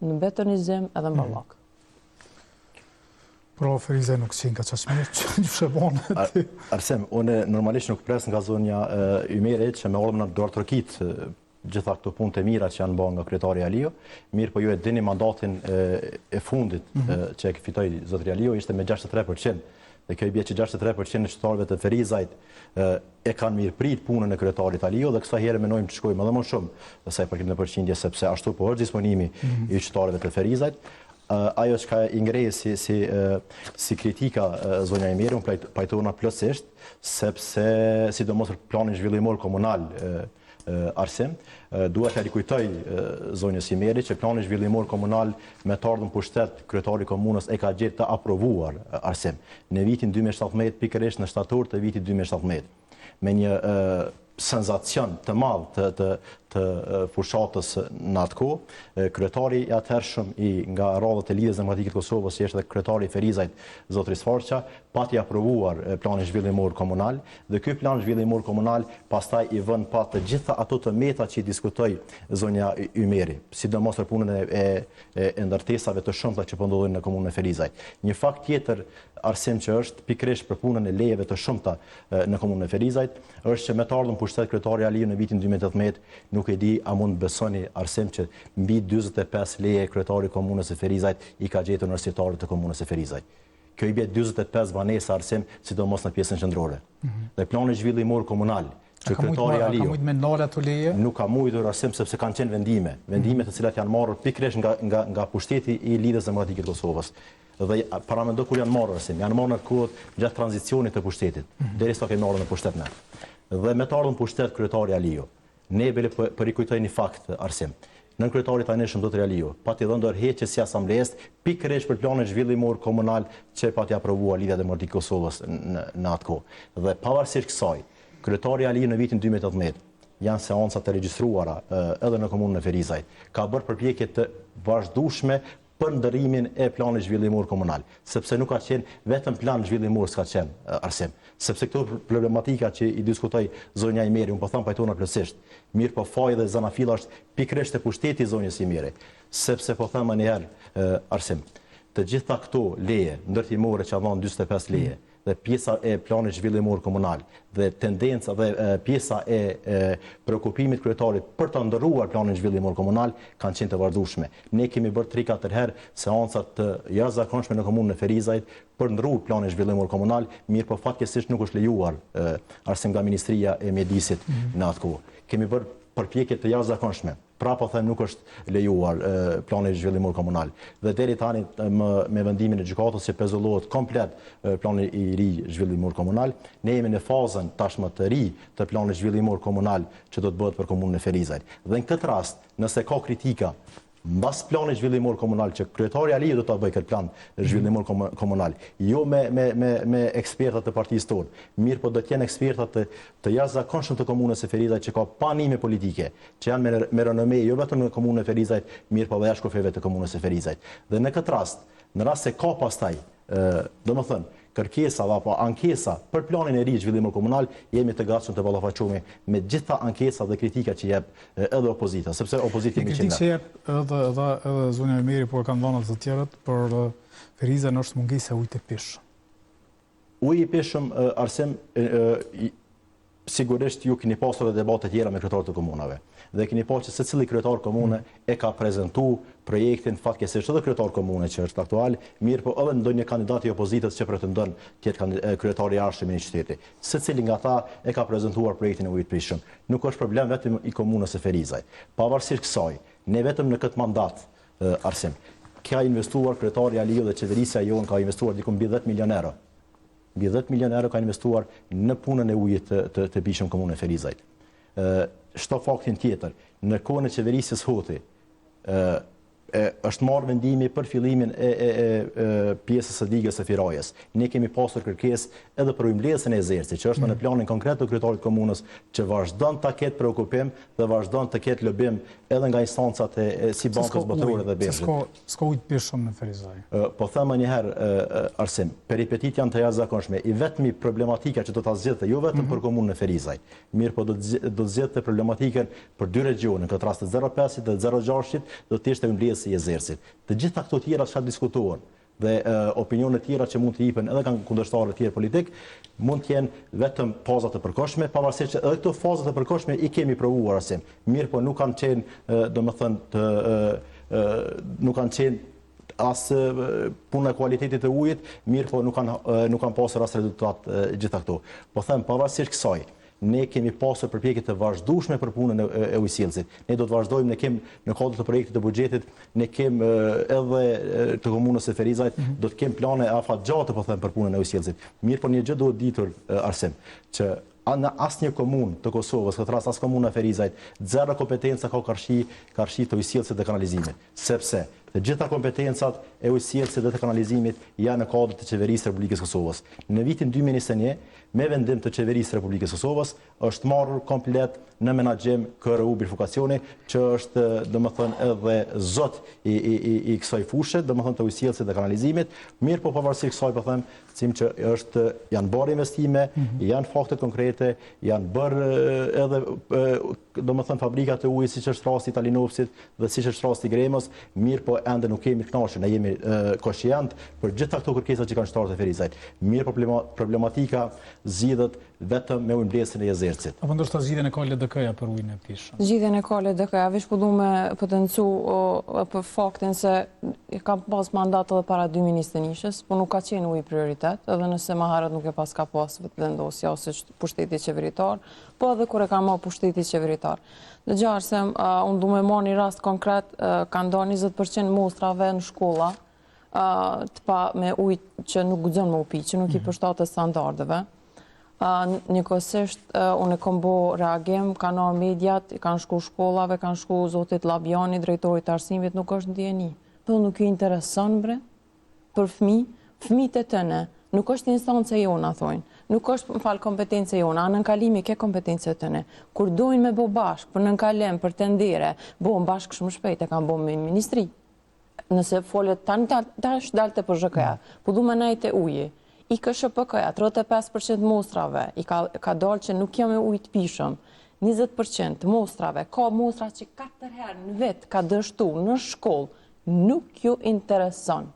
në betonizim edhe në ballak. Pro, Feriza nuk qenë ka qashmirë që një shëbonet. Arsem, unë normalisht nuk pres nga zonja Ymeri që me orëm në dorë tërkit gjitha këto punë të mira që janë bërë nga kryetari Alio, mirë po ju e dini mandatin e fundit që e fitoi zotri Alio ishte me 63%, dhe kjo i bje që 63% në qytetarëve të Ferizajt e kanë mirë prit punën e kryetarit Alio dhe kësa herë menojmë të shkojmë edhe më shumë sa i përket në përqindje sepse ashtu po është disponimi i qytetarëve të Ferizajt. Ajo që ka i ngreje si kritika zonja Ymeri, unë pajtona plotësisht, sepse sidomos planin zhvillimor komunal Arsim, duhet të rikujtoj zonjës Ymeri që plani zhvillimor komunal me të ardhmë pushtet kryetari komunës e ka gjetë të aprovuar Arsim në vitin 2017, pikërisht në shtator të vitit 2017, me një senzacion të madh të fushatës në atë kohë. Kryetari i atëhershëm nga radhët e Lidhjes Demokratike të Kosovës, që është dhe kryetari i Ferizajt, zotri Sfarqa, pati aprovuar planin zhvillimor komunal dhe ky plan zhvillimor komunal pastaj i vën pa të gjitha ato të meta që i diskutoi zonja Ymeri, sidomos për punën e ndërtesave të shumta që po ndodhin në komunën e Ferizajt. Një fakt tjetër Arsim që është pikërisht për punën e lejeve të shumta në komunën e Ferizajt, është që me të ardhmë pushtet kryetari Aliu në vitin 2018, nuk e di a mund besoni Arsim që mbi 45 leje kryetari komunës e Ferizajt i ka gjetur universitarët të komunës e Ferizajt. Kjo i bie 45 banesa Arsim, sidomos në pjesën qendrore. Dhe plani zhvillimor komunal që kryetari Aliu ka mujtë me ndalë ato leje? Nuk ka mujtur Arsim sepse kanë qenë vendime të cilat janë marrur pikërisht nga pushteti i Lidhjes Demokratike të Kosovës. Dhe paramendo kur janë marrë Arsim, janë marrë në kohët gjatë tranzicionit të pushtetit, derisa kemi marrë në pushtet ne. Dhe me të ardhmë pushtet kryetari Aliu, ne bile për i kujtoj një fakt Arsim. Nën kryetari tanishëm zotri Aliu, pati dhënë ndërheqjes si asamblesë pikërisht për planin zhvillimor komunal që pati aprovua Lidhja Demokratike e Kosovës në atë kohë. Dhe pavarësisht kësaj, kryetari Aliu në vitin 2018 janë seanca të regjistruara edhe në komunën e Ferizajt, ka bërë përpjekje të vazhdueshme për ndërimin e planit zhvillimor komunal, sepse nuk ka qenë vetëm plan zhvillimor s'ka qenë Arsim, sepse këto problematika që i diskutoj zonja Ymeri, unë po them pajtona plotësisht, mirë po faji dhe zanafilla është pikërisht e pushteti zonjës Ymeri, sepse po them më një herë Arsim, të gjitha këto leje ndërtimore që avon 45 leje dhe pjesa e planit zhvillimor komunal dhe tendenca dhe pjesa e preokupimit kryetarit për të ndërruar planin zhvillimor komunal kanë qenë të vazhdueshme. Ne kemi bërë 3-4 herë seanca të jashtëzakonshme në komunën e Ferizajt për ndërruar planin zhvillimor komunal, mirë po fatkeqësisht nuk është lejuar Arsim nga Ministria e Mjedisit në atë kohë. Kemi bërë përpjekje të jashtëzakonshme. Pra po them nuk është lejuar plani zhvillimor komunal. Dhe deri tani me vendimin e gjykatës që pezullohet komplet plani i ri zhvillimor komunal, ne jemi në fazën tashmë të ri të planit zhvillimor komunal që do të bëhet për komunën e Ferizajt. Dhe në këtë rast, nëse ka kritika mbas planit zhvillimor komunal që kryetari Aliu do ta bëjë këtë plan zhvillimor komunal, jo me ekspertat të partisë tonë, mirë po do të jenë ekspertat të jashtëzakonshëm të komunës së Ferizajt që ka panime politike, që janë me renome jo vetëm në komunën e Ferizajt, mirë po edhe jashtë kufeve të komunës së Ferizajt. Dhe në këtë rast, në rast se ka pastaj, domethënë kërkesa apo ankesa për planin e ri zhvillimor komunal, jemi të gatshëm të ballafaqohemi me gjitha ankesa dhe kritika që jep edhe opozita, sepse opozita jemi kritikë që jep edhe zonja e Meri, por kanë dhëna të tjerët, për Ferizën është mungesa e ujit të pishëm. Uji i pishëm, Arsim, sigurisht ju keni pasur edhe debate të tjera me kryetarët e komunave. Dhe keni pasur që secili kryetar komune e ka prezantuar projektin fatkeqësisht edhe kryetar komune që është aktual, mirë po edhe ndonjë kandidat i opozitës që pretendon të jetë kryetari i jashtëm i një qyteti. Secili nga ata e ka prezantuar projektin e ujit të pishëm. Nuk është problem vetëm i komunës së Ferizajt. Pavarësisht kësaj, ne vetëm në këtë mandat, Arsim, ka investuar kryetari Aliu dhe qeverisja jonë ka investuar diku mbi 10 milionë euro. Mbi 10 milionë euro ka investuar në punën e ujit të pishëm komunën e Ferizajt. Shto faktin tjetër, në kohën e qeverisjes Hoti, është marrë vendimi për fillimin e pjesës së digës së Firajës. Ne kemi pasur kërkesë edhe për ujmbledhjen e Ezercit, që është në planin konkret të kryetarit të komunës, që vazhdon ta ketë preokupim dhe vazhdon të ketë lobim edhe nga instancat si Bankës Botërore dhe Beshit. S'ka ujë të pishëm në Ferizaj. Po them një herë, Arsim, peripetit janë të jashtëzakonshme. I vetmi problematika që do ta zgjidhte jo vetëm për komunën e Ferizaj, mirë po do të zgjidhte problematikën për dy regione, në këtë rast 05 dhe 06 do të ishte ujmbledhja i Ezercit. Të gjitha këto tjera që diskutohen dhe opinionet tjera që mund të jipen edhe kanë kundërshtarë tjerë politik, mund të jenë vetëm fazat të përkohshme, pavarësisht që edhe këto fazat të përkohshme i kemi provuar Arsim. Mirë po nuk kanë qenë, domethënë, nuk kanë qenë as puna e kualitetit të ujit, mirë po nuk kanë pasur as rezultat gjitha këto. Po them pavarësisht kësaj, ne kemi pasur përpjekje të vazhdueshme për punën e ujësjellësit. Ne do të vazhdojmë, ne kemi në kuadër të projektit të buxhetit, ne kemi edhe të komunës së Ferizajt, do të kemi plane afatgjate po them për punën e ujësjellësit. Mirë, por një gjë duhet ditur, Arsim, që në asnjë komunë të Kosovës, këtë rast as komuna e Ferizajt, zero kompetenca ka karshi të ujësjellësit dhe kanalizimit, sepse të gjitha kompetencat e ujësjellësit dhe të kanalizimit janë në kuadër të qeverisë së Republikës Kosovës. Në vitin 2021, me vendim të qeverisë së Republikës Kosovës, është marrur komplet në menaxhim KRU bifurkacioni, që është domethënë edhe zot i kësaj fushe, domethënë të ujësjellësit dhe kanalizimit. Mirë po pavarësisht kësaj po them, që janë bërë investime, janë fakte konkrete, janë bërë edhe domethënë fabrika të ujit, siç është rasti i Talinopsit dhe siç është rasti i Gremës, mirë po ende nuk kemi kënaqur, ne jemi koshient për gjitha këto kërkesa që kanë shtarë të Ferizajt. Mirë po problematika zgjidhet vetëm me ujmbledhjen e Ezercit. Apo ndoshta zgjidhjen e ka LDK-ja për ujin e pishëm. Zgjidhjen e ka LDK-ja, veç po duam me potencu për faktin se ka pas mandat edhe para dy ministënishës, por nuk ka qenë uji prioritet, edhe nëse më herët nuk e pas ka pas vendosja ose pushteti qeveritar, po edhe kur e ka marrë pushteti qeveritar. Dhe gjarsem, unë du me marrë një rast konkret, ka ndonë 20% mostrave në shkolla, me ujë që nuk guxon me u pi, që nuk i përshtatet standardeve. Njëkohësisht, unë e kom bo reagim, kanë arë mediat, kanë shku shkollave, kanë shku zotit Labjani, drejtorit të arsimit, nuk është ndjeni. Po nuk i intereson, bre, për fëmijët e tëne, nuk është instancë e jona, thojnë. Nuk është më falë kompetencë e jona, a nënkalimi ke kompetencë e tëne. Kur dojnë me bo bashkë, për nënkalim, për tendere, bo në bashkë shumë shpejt, e kanë bo me ministri. Nëse folet tani tash dalte për ZHK-ja, po du më najtë e uji. I KSHPK-ja, 35% mostrave, i ka dalë që nuk jam e ujtë pishëm, 20% mostrave, ka mostra që 4 herë në vetë ka dështu në shkollë, nuk ju intereson,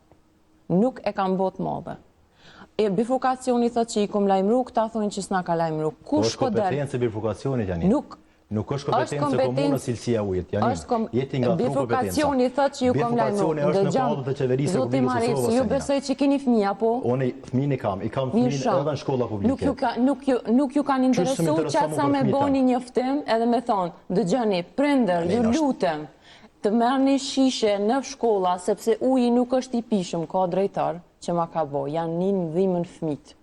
nuk e kam botë madhe. Bifurkacioni thot që i kom lajmëru, këta thonë që s'na ka lajmëru. Po është kompetencë bifurkacionit, Janit. Nuk është kompetencë e komunës cilësia ujit. Jeti nga tru kompetenca. Bifurkacioni thot që ju kom lajmu. Bifurkacioni është në kodët e qeverisë e Zoti Republikës Marit, Kosovës. ju besoj që keni fëmija, po? Unë fëmin i kam fëmin edhe në shkolla publike. Nuk ju kanë interesu qatë sa me boni një ftim edhe me thonë, dëgjani, prindër, ju lutem, të merrni shishe në shkolla, sepse uji nuk është i pishëm, ka drejtar që ma ka bo, janë një dhimën fëmit.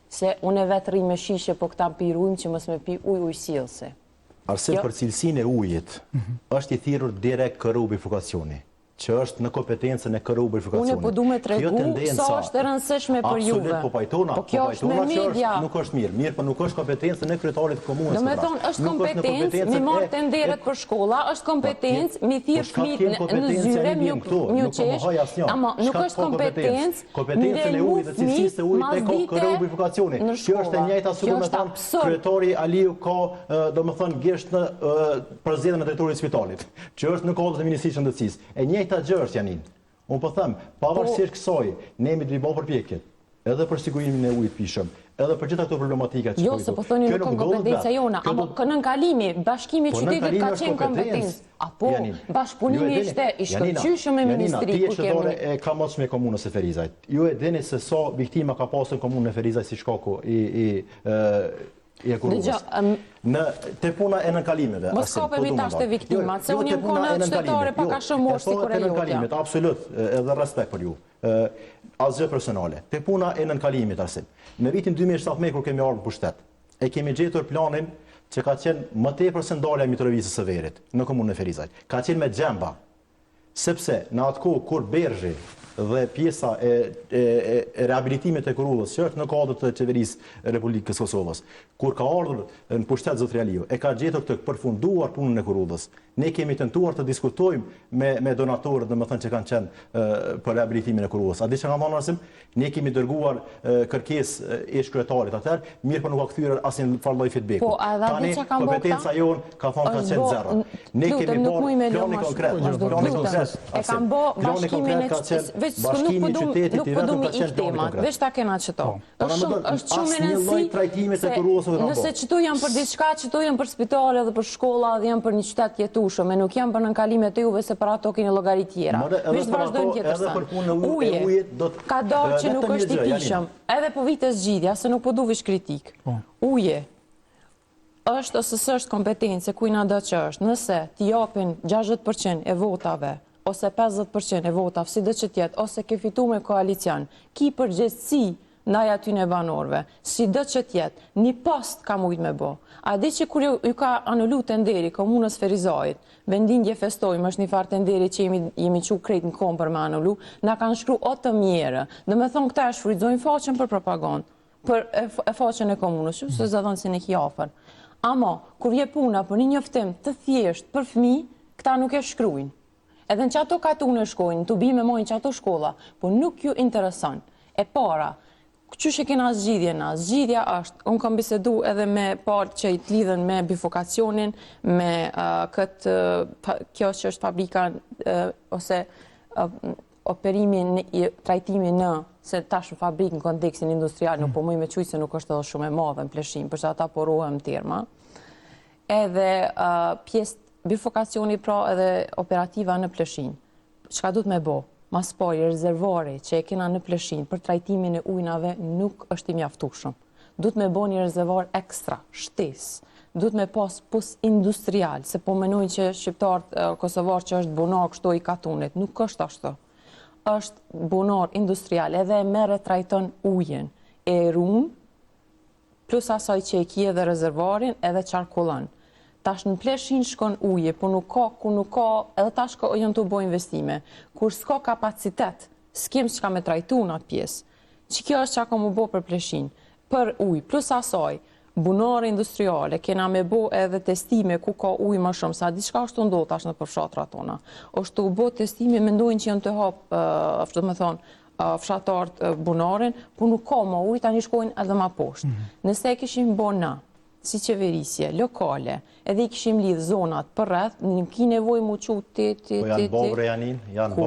Se unë e vetë rri me shishe, po këta pirujmë që mës me pi ujësillëse. Arsim për cilësinë e ujit, është i thirrur direkt kërru bifurkacioni, që është në kompetencën e kërru bifurkacioni. Unë po du me tregu sa është e rëndësishme për juve. Absolut, po pajtona kjo është me media. Nuk është mirë, po nuk është kompetencë në kryetarit komunës. Do me thonë, është kompetencë, mi marrë tenderet për shkolla, është kompetencë, mi thirë fëmit në zyre, mju qesh, ama nuk është kompetencë, mi relmu fëmit, bifurkacioni. Kjo është e njëjta sikur me thonë, kryetari Aliu ka, do me thonë, gisht në përzgjedhjen e drejtorit të spitalit, që është në kodrat e Ministrisë së Shëndetësisë. E njëjta gjë është janin. Unë po them, pavarësisht kësaj, ne jemi të bëjmë përpjekjet, edhe për sigurimin e ujit pishëm, edhe për gjitha këto problematika që jo, se po thoni nuk kanë kompetenca jona, ama në nkalimi, bashkimi qytetit ka qenë kompetencë. Apo, bashkëpunimi ishte i shkëlqyshëm me ministri. Ti je dore e kamotshme e komunës së Ferizajt. Ju e dini se sa viktima ka pasur në komunën e Ferizajt si shkaku i ekurrës. Te puna e nënkalimeve. Mos kapemi tash te viktimat, se unë jam kona qytetare pak a shumë moshë si kur e jotja. Absolut, edhe respekt për ju. Asgjë personale. Te puna e nënkalimit, Arsim. Në vitin 2017 kur kemi ardhur në pushtet, e kemi gjetur planin që ka qenë më tepër se ndalja e Mitrovicisë së Verit në komunën e Ferizajt. Ka qenë me gjemba, sepse në atë kohë kur Bergji dhe pjesa e rehabilitimit e Kurullës, që është në kodrat të qeverisë e Republikës Kosovës, kur ka ardhur në pushtet zotri Aliu, e ka gjetur të përfunduar punën e Kurullës. Ne kemi tentuar të diskutojmë me donatorët, domethënë që kanë qenë për rehabilitimin e Kurullës. A di çka kanë Arsim? Ne kemi dërguar kërkesë ish kryetarit atëherë, mirë po nuk ka kthyer asnjë farë lloj feedbacku. Tani kompetenca jonë ka thonë ka qenë zero. Ne kemi bërë planin konkret. E kanë bë bashkimin e bashkimi i qytetit i vetëm ka qenë temat, veç ta kena qëto. Është shumë e rëndësi, nëse qëtu janë për diçka, qëtu janë për spitale dhe për shkolla dhe janë për një qytet jetueshëm, e nuk janë për nënkalimet e juve se për ato keni llogari tjera. Veç vazhdojnë tjetërsan. Uje, ka dalë që nuk është i pishëm, edhe po vite zgjidhja, se nuk po du vish kritik. Uje, është ose s'është kompetencë, kujna do që është, nëse t'i japin 60% e votave, ose 50% e votave, si dhe që tjetë, ose ke fitu me koalicion, ki përgjithësi ndaj aty në banorëve, si dhe që tjetë, një post ka mujtë me bo. A di që kur ju ka anullu tenderi komunës Ferizajit, vendindje festojmë, është një farë tenderi që jemi qu krejt në kom për me anullu, na kanë shkru o të mjerë, dhe me thonë këta e shfrydzojnë faqen për propagandë, për e faqen e komunës, që se zëdhën si në kjafër. Ama, kur je puna për një njoftim të thjesht për fëmi, këta nuk e shkrujnë. Edhe në që ato katune shkojnë, të bime mojnë që ato shkolla, po nuk ju intereson. E para, qështë e kena zgjidhja është, unë kam bisedu edhe me parë që i të lidhen me bifurkacionin, me këtë, kjo që është fabrika, ose operimin, trajtimi në, se tash në fabrikë në kontekstin industrial, nuk po muj me qujtë se nuk është edhe shumë e madhe në Pleshin, përsa ata porohem terma. Edhe pjesë bifurkacioni pra edhe operativa në Pleshin. Çka duhet me bo? Mas pari, rezervari që e kena në Pleshin për trajtimin e ujnave nuk është i mjaftueshëm. Duhet me bo një rezervar ekstra, shtes. Duhet me pas pus industrial, se po menojnë që shqiptarët kosovar që është bunar kështu i katunit. Nuk është ashtu. Është bunar industrial, edhe e merre trajton ujin e run, plus asaj që e ki edhe rezervarin edhe qarkullon. Tash në Pleshin shkon uje, po nuk ka, ku nuk ka, edhe tash janë të bo investime. Kur s'ka kapacitet, s'kem s'ka me trajtu në atë pjesë. Që kjo është që ka mu bo për Pleshin, për uj, plus asaj, bunare industriale, kena me bo edhe testime ku ka uj më shumë, sa diçka është të ndodhë tash në përfshatra tona. është të bo testime, mendojnë që janë të hapë, fshatarët bunaren, po nuk ka më uj, tani shkojnë edhe ma poshtë. Nëse e kishim bo na, si qeverisje, lokale, edhe i kishim lidh zonat për rreth, në ki nevoj mu qu ti. Po janë bo bre janin, janë bo.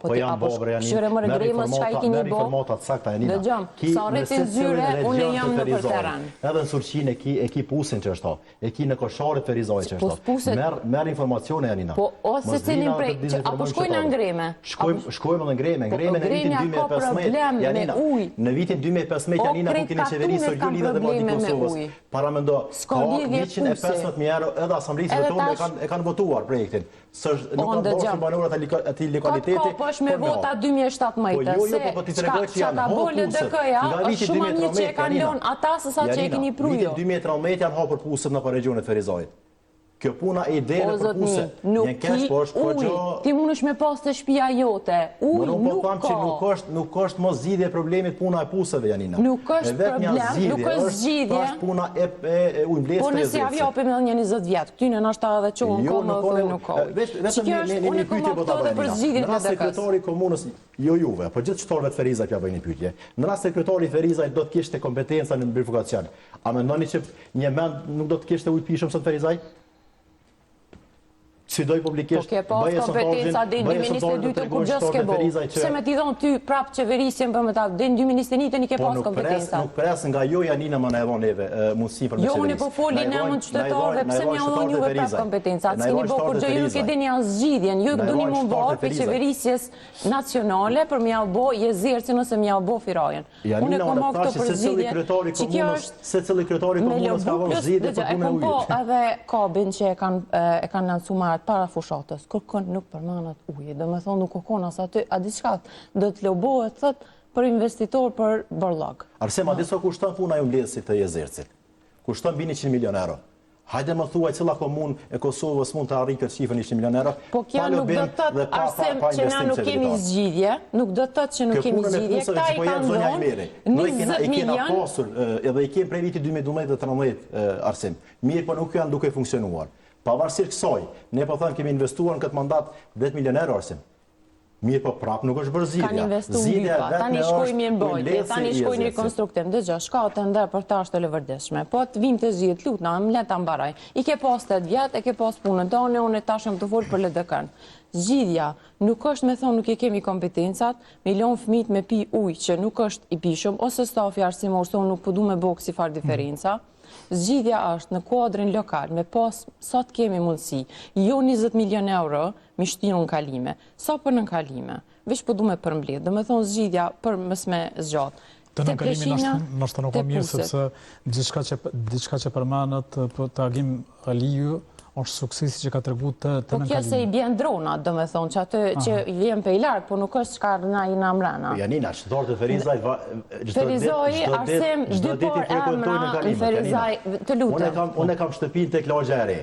Po janë bo bre janin. Shire më regremës që i kini bo. Merë informatat sakta janina. Dhe gjam, sa rritin zyre, unë jam në për teren. Edhe në Surqin e ki pusin që është ta, e ki në kosharit Ferizaj që është ta. Merë informacione janina. Po, ose cilin prej, apo shkojnë në ngreme? Shkojmë në ngreme në vitin 2015 janina ku kini qeveri Sërgjur Lidhe Demokrati Kosovës. Para me ndo, ka 115.000 euro edhe Asamblisë Vetore e kanë votuar projektin. Nuk kanë dorë banorët ati lokaliteti. Ka po është me vota 2017, se që ka bollë DK-ja, është shumë një që e kanë lonë ata sësa që e kini prujo. Vitin 2013 janë hapur pusët në regionet Ferizajit. Kjo puna e ide në përpuse. Nuk ki uj, ti mund është me pas të shpia jote. Uj, nuk ka. Nuk është mos zgjidhje problemit puna e puseve, Janina. Nuk është problem, nuk është zgjidhje. është puna e ujmblesë po nësi avjopim edhe një 20 vjetë, këtyne në ashtë edhe qohën komë dhe thujë nuk ka. Vetëm një pytje po të bëjnë, Janina. Në rast sekretari komunës, jo juve, po gjithë qëtorve të Ferizaj pja bëjnë një pytje. Në rast sekretari Ferizaj do të kishte kompetenca në verifukacion. A mendoni që një mend nuk do të kishte ujpishëm së Ferizaj? Si doj publikisht, po ke pas kompetenca dhe në 2022 kur gjës ke bo. Se me t'i dhonë ty prap qeverisjen për me ta, dhe në 2021 një ke pas kompetenca. Nuk pres nga jo Janina më në edhon neve mundësi për me qeveris. Jo, unë po foli në mund qytetarve, pëse me odhon juve prap kompetenca. S'kini bo kur gjë ju ke dhe një zgjidhjen, ju du një mund bo për qeverisjes nacionale për mja bo jezirëcin ose mja bo firajen. Unë e kom o këto për zgjidhje, që kjo është para fushatës, kërkon nuk përmanat uje, dhe me thonë nuk kërkon asë aty, a diçkat dhe të lobohet, thët, për investitor, për bërlag. Arsem, a diso kushton puna ju mbledhësit të jezercit? Kushton bini 100 milion euro? Hajde më thuaj cila komun e Kosovës mund të arri këtë shifën 100 milion euro? Po kja nuk do të tëtë, Arsem, që na nuk kemi zgjidhje, nuk do të tëtë që nuk kemi zgjidhje, këta i kanë dhonë 20 milion. Edhe i kemë prej viti 2012-2013, Arsem. Mirë, po nuk janë duke funksionuar. Pavarësisht kësaj, ne po thënë kemi investuar në këtë mandat 10 milion euro Arsim. Mirë po prapë nuk është bërë zgjidhja. Kanë investu mbypa, tani shkojmë në mbojtje, tani shkojnë rekonstruktim. Dëgjë, shka të ndër për ta është të lëvërdeshme. Po të vim të zgjidhjet lutna, më le ta mbaraj. I ke pas 8 vjet, e ke pas punën tonë, unë tashëm të folë për LDK-n. Zgjidhja nuk është me thonë nuk i kemi kompetencat, milion fëmijët me pi ujë që nuk është i pishëm, ose stafi arsimor, se unë nuk po du me bëk si farë diferenca. Zgjidhja është në kuadrin lokal, me pas sa të kemi mundësi, jo 20 milion euro me shtiru në kalime, sa për në kalime, veç po du me përmbledh, dhe me thonë zgjidhja për mësme zgjatë. Të në kalimi nështë nuk o mirë, sepse diçka që përmanët të agim Aliju, është suksesi që ka të regu të në kalimi. Po kjo se i bjen dronat, dhe me thonë, që atë që i vjen pe i larkë, po nuk është qka na i në mrena. Janina, qëtërë të Ferizaj, Ferizaj, Arsem, gjdo por emra në Ferizaj, të lutëm. Unë e kam shtëpin të klogja e re.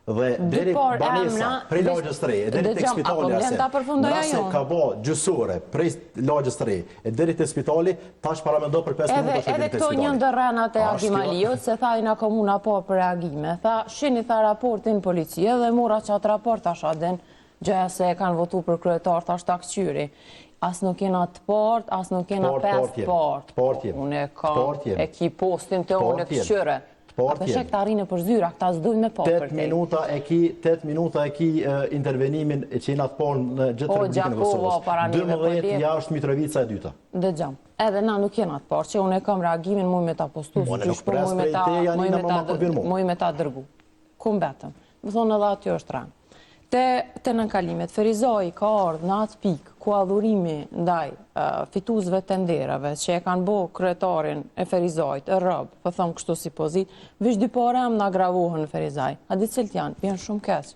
Dhe deri banesa, prej lagjës të re, e deri të spitali Arsem. Nëse ka bo gjusore, prej lagjës të re, e deri të spitali, tash paramendo për 5 minuta që edhe këto njën dërrenat e Agim Aliut, se tha i na komuna po për reagime, tha shini tha raportin policie dhe mora që atë raport asha den, gjëja se e kanë votu për kryetar, thash ta këqyri. As nuk jena të port, as nuk jena 5 port. Unë e kam, e ki postin të unë e këqyre. A përshek të arrinë për zyra, këta zdojnë me po për te. 8 minuta e ki intervenimin që jena të porë në gjithë Republikën e Kosovës. 12 jashtë Mitrovica e dyta. Dhe gjam, edhe na nuk jena të porë, që unë e kam reagimin muj me ta postu, muj me ta dërgu. Kum betëm. Më thonë edhe aty është ranë. Te nënkalimet, Ferizaj ka ardhë në atë pikë ku adhurimi ndaj fituzve të nderave që e kanë bo kryetarin e Ferizajt, e rëbë, për thëmë kështu si pozit, vish dy pare emna gravohën në Ferizaj. A di cilët janë? Vjen shumë keq.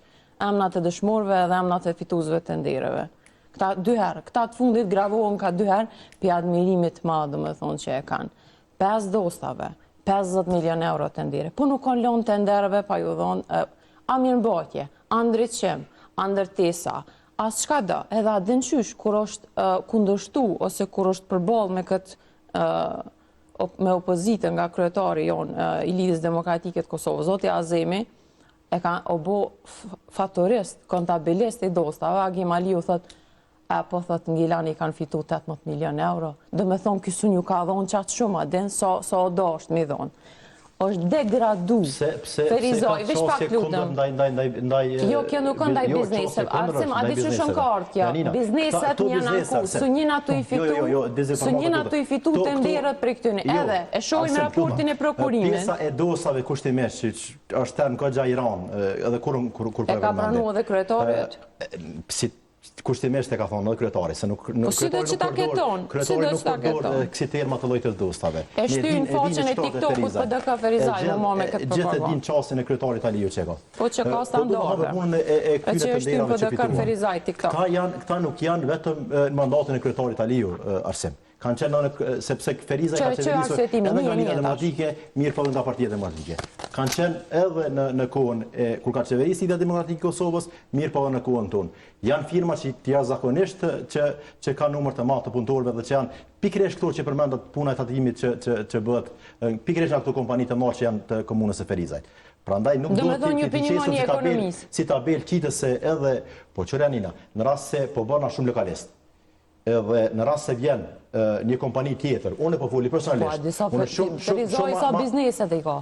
Emnat e dëshmorve dhe emnat e fituzve të nderave. Këta dy herë, këta të fundit gravohën ka dy herë, për admirimit madhë, me thonë që e kanë. 5 dostave, 50 milion euro të ndere. Po nuk kanë lonë të nderave, pa ju dhonë, Amirëmbajtje, Andriqem, Andërtesa, asë shka da, edhe adin qysh, kur është kundërshtu, ose kur është përball me këtë me opozitën nga kryetari jonë i Lidhjes Demokratike të Kosovës, Zoti Azemi, e ka obo fatorist, kontabilist i dostave, Agim Aliu thët, po thët Ngilani kanë fitu 18 milion euro, dhe me thonë kësu një ka dhonë qatë shumë adin, sa o do është mi dhonë. është degradu. Ferizoj, veç pak lutëm. Jo, kjo nuk ndaj bizneset. Arsim, a di që shumë kartë kjo. Bizneset një në ku, su njëna të i fitu të nderët për këtyne. Edhe, e shojnë raportin e prokurimin. Pjesa e dosave kushtimisht, që është termë ka gja Iran, edhe kur e ka pranu edhe kryetorit. Kushtimisht e ka thonë edhe kryetari, se nuk... Po si do që ta keton? Kryetari nuk përdor kësi terma të lojtë të dostave. E shtynë faqen e TikTokut për DK Ferizaj, më ma me këtë përpërva. Gjithë e din qasin e kryetarit Aliu që ka. Po që ka standarde. E që e shtynë për DK Ferizaj, TikTok. Këta nuk janë vetëm në mandatin e kryetarit Aliu, Arsim. Kanë qenë sepse Ferizaj ka qeverisur edhe nga Liga Demokratike, mirë po dhe nga Partia Demokratike. Kanë qenë edhe në kohën kur ka qeverisë Liga Demokratike Kosovës, mirë po dhe në kohën tonë. Janë firma që jashtëzakonisht që kanë numër të madh të punëtorëve dhe që janë pikërisht këto që përmendat puna e tatimit që bëhet, pikërisht nga këto kompani të madhe që janë të komunës së Ferizajt. Prandaj nuk do të qesur si tabel qitëse edhe po Qorianina, në rast se po bëna shumë lokalist. Edhe në rast se vjen një kompani tjetër, unë po foli personalisht. Ferizaj sa bizneset e ka?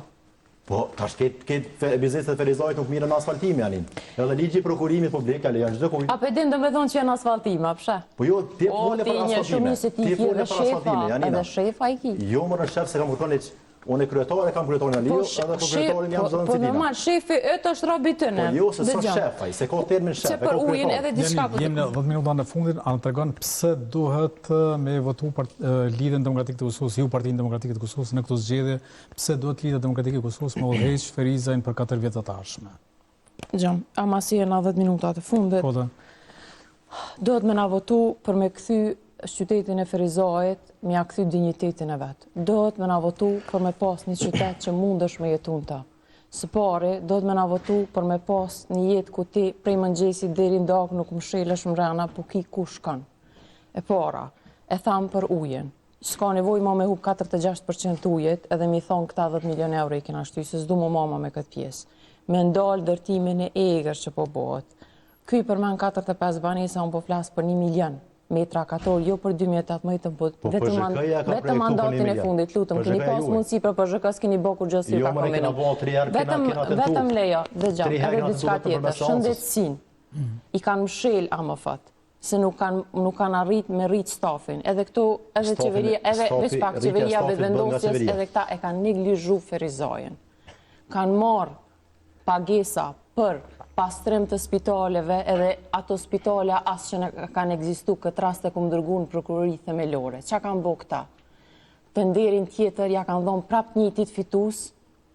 Po, tash këtë bizneset Ferizajt nuk mirën asfaltimi, Anin. Edhe ligji prokurimit publik, ale janë çdo kujt. A pedin do me thonë që janë asfaltime, pse? Po jo, ti fole për asfaltime. Ti fole për asfaltime, Janina. Edhe shefa i ki. Jo, më në shef se kam kërkon unë kryetare kam kryetarin Aliu, edhe po kryetarin jam zonën Cilina. Po normal, shefi është rabitëne. Po jo, se sa shefaj, se ka termin shef, e ka kryetarin. Jem në 10 minuta në fundin, a në tregon pse duhet me votu Lidhjen Demokratike të Kosovës, ju Partinë Demokratike të Kosovës në këtë zgjedhje, pse duhet Lidhja Demokratike të Kosovës me udhëheq Ferizajin për 4 vjet të tashme? Gjam, ama si në 10 minuta të fundit. Po da. Duhet me na votu për me kthy qytetin e Ferizajit, me ja kthy dinjitetin e vetë. Dohet me na votu për me pas një qytet që mundesh me jetun ta. Së pari, dohet me na votu për me pas një jetë ku ti prej mëngjesi deri në darkë nuk më shelesh mrena, po ki ku shkon. E para, e tham për ujen. S'ka nevojë ma me hub 46% ujet, edhe mi thon këta 10 milion euro i kena shty, se s'du më mama me këtë pjesë. Me ndalë dërtimin e egër që po bëhet. Ky për men 45 banesa unë po flasë për 1 milion metra kator, jo për 2018, po vetëm mandatin e fundit, lutëm, keni pas mundësi për PZK-s, keni bo kur gjësë ju ka konvenu. Vetëm lejo, dhe gjatë, edhe diçka tjetër, shëndetësin, i kanë mshel a më fatë, se nuk kanë arrit me rrit stafin, edhe këto, edhe qeveria, edhe veç pak qeveria vetëvendosjes, edhe këta e kanë neglizhu Ferizajin. Kanë marë pagesa për pastrim të spitaleve, edhe ato spitale asë që kanë egzistu këtë rast e këmë dërgu në prokurori themelore. Qa kanë bo këta? Të nderin tjetër, ja kanë dhonë prap njëtit fitus,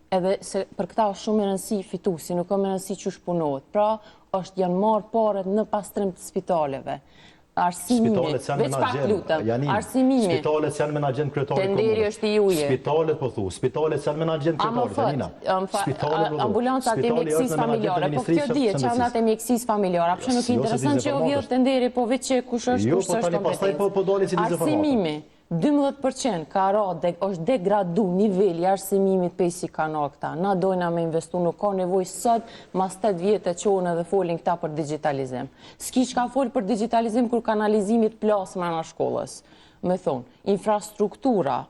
edhe se për këta është shumë rëndësi fitusi, nuk ka më rëndësi që shpunohet. Pra, janë marë paret në pastrim të spitaleve. Arsimimi, veç pak lutëm, arsimimi, spitalet janë menaxhent kryetari komunës. Tenderi është i uje. Spitalet po thu, spitalet janë menaxhent kryetari, Janina. Ambulancat e mjekësisë familjare, po kjo dihet që andat e mjekësisë familjare, apëshë nuk interesant që jo vjedhë tenderi, po veç që kush është kompetencë. Arsimimi, 12% ka është degradu nivelli arsimimit pe si kanal këta. Na dojna me investu, nuk ka nevoj sot, mas 8 vjetë e qonë edhe folin këta për digitalizim. S'ki që ka fol për digitalizim kur kanalizimit plasma në shkollës. Me thonë, infrastruktura,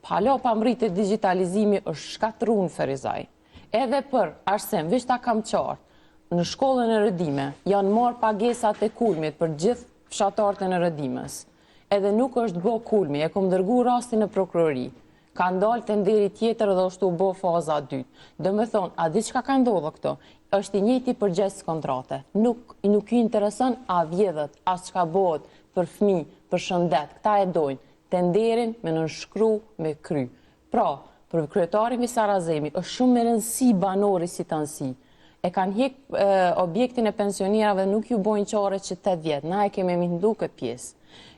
halo pa mritë digitalizimi është shkatru në Ferizaj. Edhe për arsem, vish ta kam qartë, në shkollën e Rëdime, janë marë pagesat e kulmit për gjithë fshatarët e Rëdimës. Edhe nuk është bo kulmi, e kom dërgu rastin e prokurori. Ka ndalë tenderi tjetër edhe është u bo faza 2. Dhe me thonë, a di qka ka ndodhë këto? Është i njëti për gjesë kontrate. Nuk ju interesën a vjedhët, as qka bohet për fmi, për shëndet. Këta e dojnë, tenderin me nënshkru, me kry. Pra, për kryetarin Visar Azemi, është shumë me rëndësi banori si të nësi. E kanë hek objektin e pensionirave, nuk ju bojnë qare që 8 vjetë. Na e keme mindu këtë pjesë.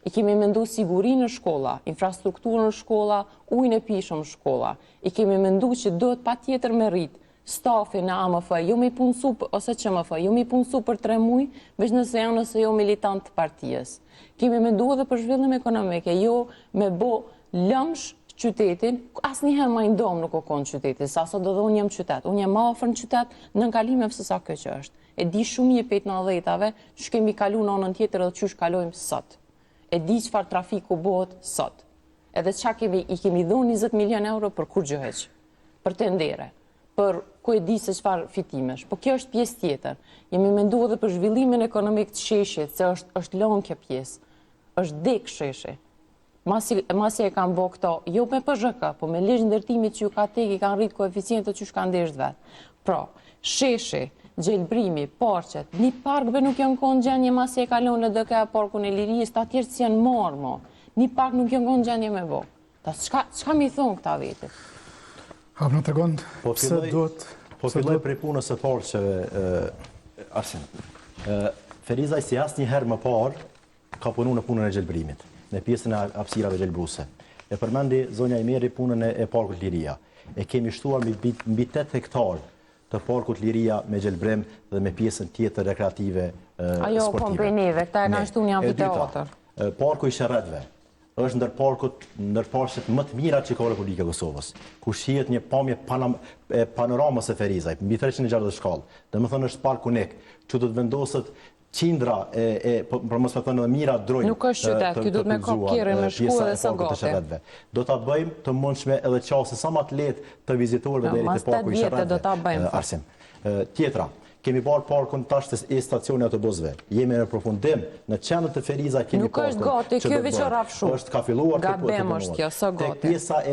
I kemi mendu siguri në shkolla, infrastrukturë në shkolla, ujnë e pishëm në shkolla. I kemi mendu që dohet pa tjetër me rritë stafi në AMF, jo me i punësu, ose QMF, jo me i punësu për 3 muj, veç nëse janë nëse jo militant të partijes. Kemi mendu edhe për zhvillim ekonomike, jo me bo lëmsh qytetin, asë njëherë ma indomë nuk o konë qytetin, sa sot do dhe unë jem qytet. Unë jem ma ofër në qytet në nkalime fësësa kjo që është. E di shumë një pejt në dhejtave, që kemi kalu në anën tjetër edhe që shkalojmë sot. E di qëfar trafiku bëhet sot. Edhe qa i kemi dhonë 20 milion euro për kur gjëheq. për tendere, për ku e di se çfarë fitimesh, po kjo është pjesë tjetër. Jemi menduar edhe për zhvillimin ekonomik të sheshit, se është lënë kjo pjesë, është dek sheshi. Masi e kanë bërë këto, jo me PZK, po me ligj ndërtimit që ju ka tek i kanë rritë koeficientët që shka ndesht vetë. Pra, sheshi, gjelbrimi, parqet, një parkve nuk janë konë gjendje masi e kalon në DK parkun e Lirisë, ta tjertë që janë marë, mo. Një park nuk janë konë gjendje me bo. Ta çka mi thonë këta vetit? Hapë në të gonë, pëse duhet... Po filloj prej punës e parë që... Arsen, Ferizaj si asë një herë më parë ka punu në punën e gjelbrimit, në pjesën e hapësirave gjelbruse. E përmendi zonja Imeri punën e parkut Liria. E kemi shtuar mbi 8 hektar të parkut Liria me gjelbrim dhe me pjesën tjetër rekreative sportive. Ajo, po më neve, këta e kanë shtu një amfiteatër. Parku i Sherretve është ndër parqet më të mira që ka Republika e Kosovës, ku shihet një pamje panoramës e Ferizaj, mbi 360 shkallë. Dhe më thënë është park unik, që do të vendoset qindra për mos me thënë dhe mira drojnë nuk është qytet, kjo duhet me kopkire, me shku edhe së gati. Do të bëjmë të mundshme edhe qasë sa më të letë të vizitorëve deri të parku i Sherretve. Arsim. Tjetra, kemi parë parkun tash të stacioni autobusëve. Jemi në përfundim në qendër të Ferizaj kemi parkun. Nuk është gati, kjo veçor rafshu. Është ka filluar të gabem është kjo, së gati. Tek pjesa e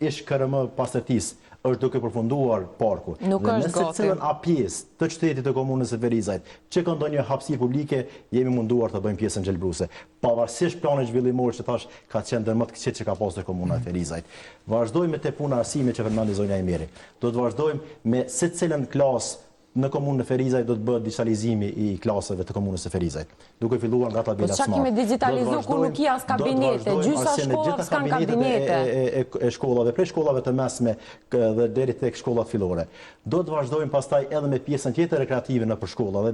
ish KRM pastërtisë është duke përfunduar parku. Nuk është gati. Nëse cilën a pjesë të qytetit të komunës së Ferizajt që ka ndonjë hapësirë publike, jemi munduar të bëjmë pjesën gjelbruse. Pavarësisht planit zhvillimor që tash ka qenë ndër më të këqit që ka pasur komuna e Ferizajt. Vazhdojmë te puna arsime që përmendi zonja Imeri. Do të vazhdojmë me secilën klasë në komunën e Ferizajt do të bëhet digitalizimi i klasave të komunës së Ferizajt. Duke filluar nga tabela smart. Po çka kemi digitalizuar ku nuk ka as kabinete, gjysa shkolla s'kan kabinete. E shkollave, prej shkollave të mesme dhe deri tek shkollat fillore. Do të vazhdojmë pastaj edhe me pjesën tjetër rekreative në shkolla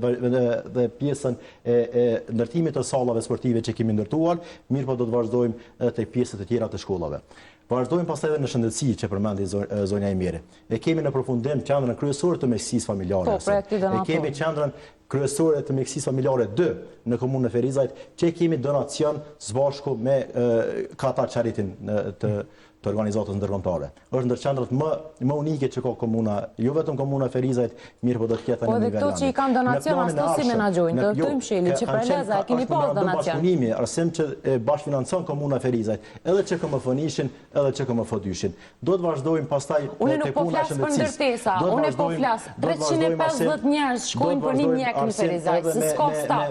dhe pjesën e ndërtimit të sallave sportive që kemi ndërtuar, mirë po do të vazhdojmë edhe tek pjesët e tjera të shkollave. Vazhdojmë pastaj edhe në shëndetësi që përmendi zonja Imeri. E kemi në përfundim qendrën kryesore të mjekësisë familjare. E kemi qendrën kryesore të mjekësisë familjare 2 në komunën e Ferizajt, që kemi donacion së bashku me Qatar Charitin të organizatës ndërkombëtare. Është ndër qendrat më unike që ka komuna, jo vetëm komuna e Ferizajt, mirë po do të ketë në nivel. Po edhe këto që i kanë donacion ashtu si menaxhojnë, të këto msheli që për leza e keni pas donacion. Bashkëpunimi, arsim që bashkëfinancon komuna e Ferizajt, edhe që KMF-nishin, edhe që KMF-2-shin. Do të vazhdojmë pastaj te puna e shëndetësisë. Unë po flas 350 njerëz shkojnë për një mjek në Ferizajt, s'ka staf.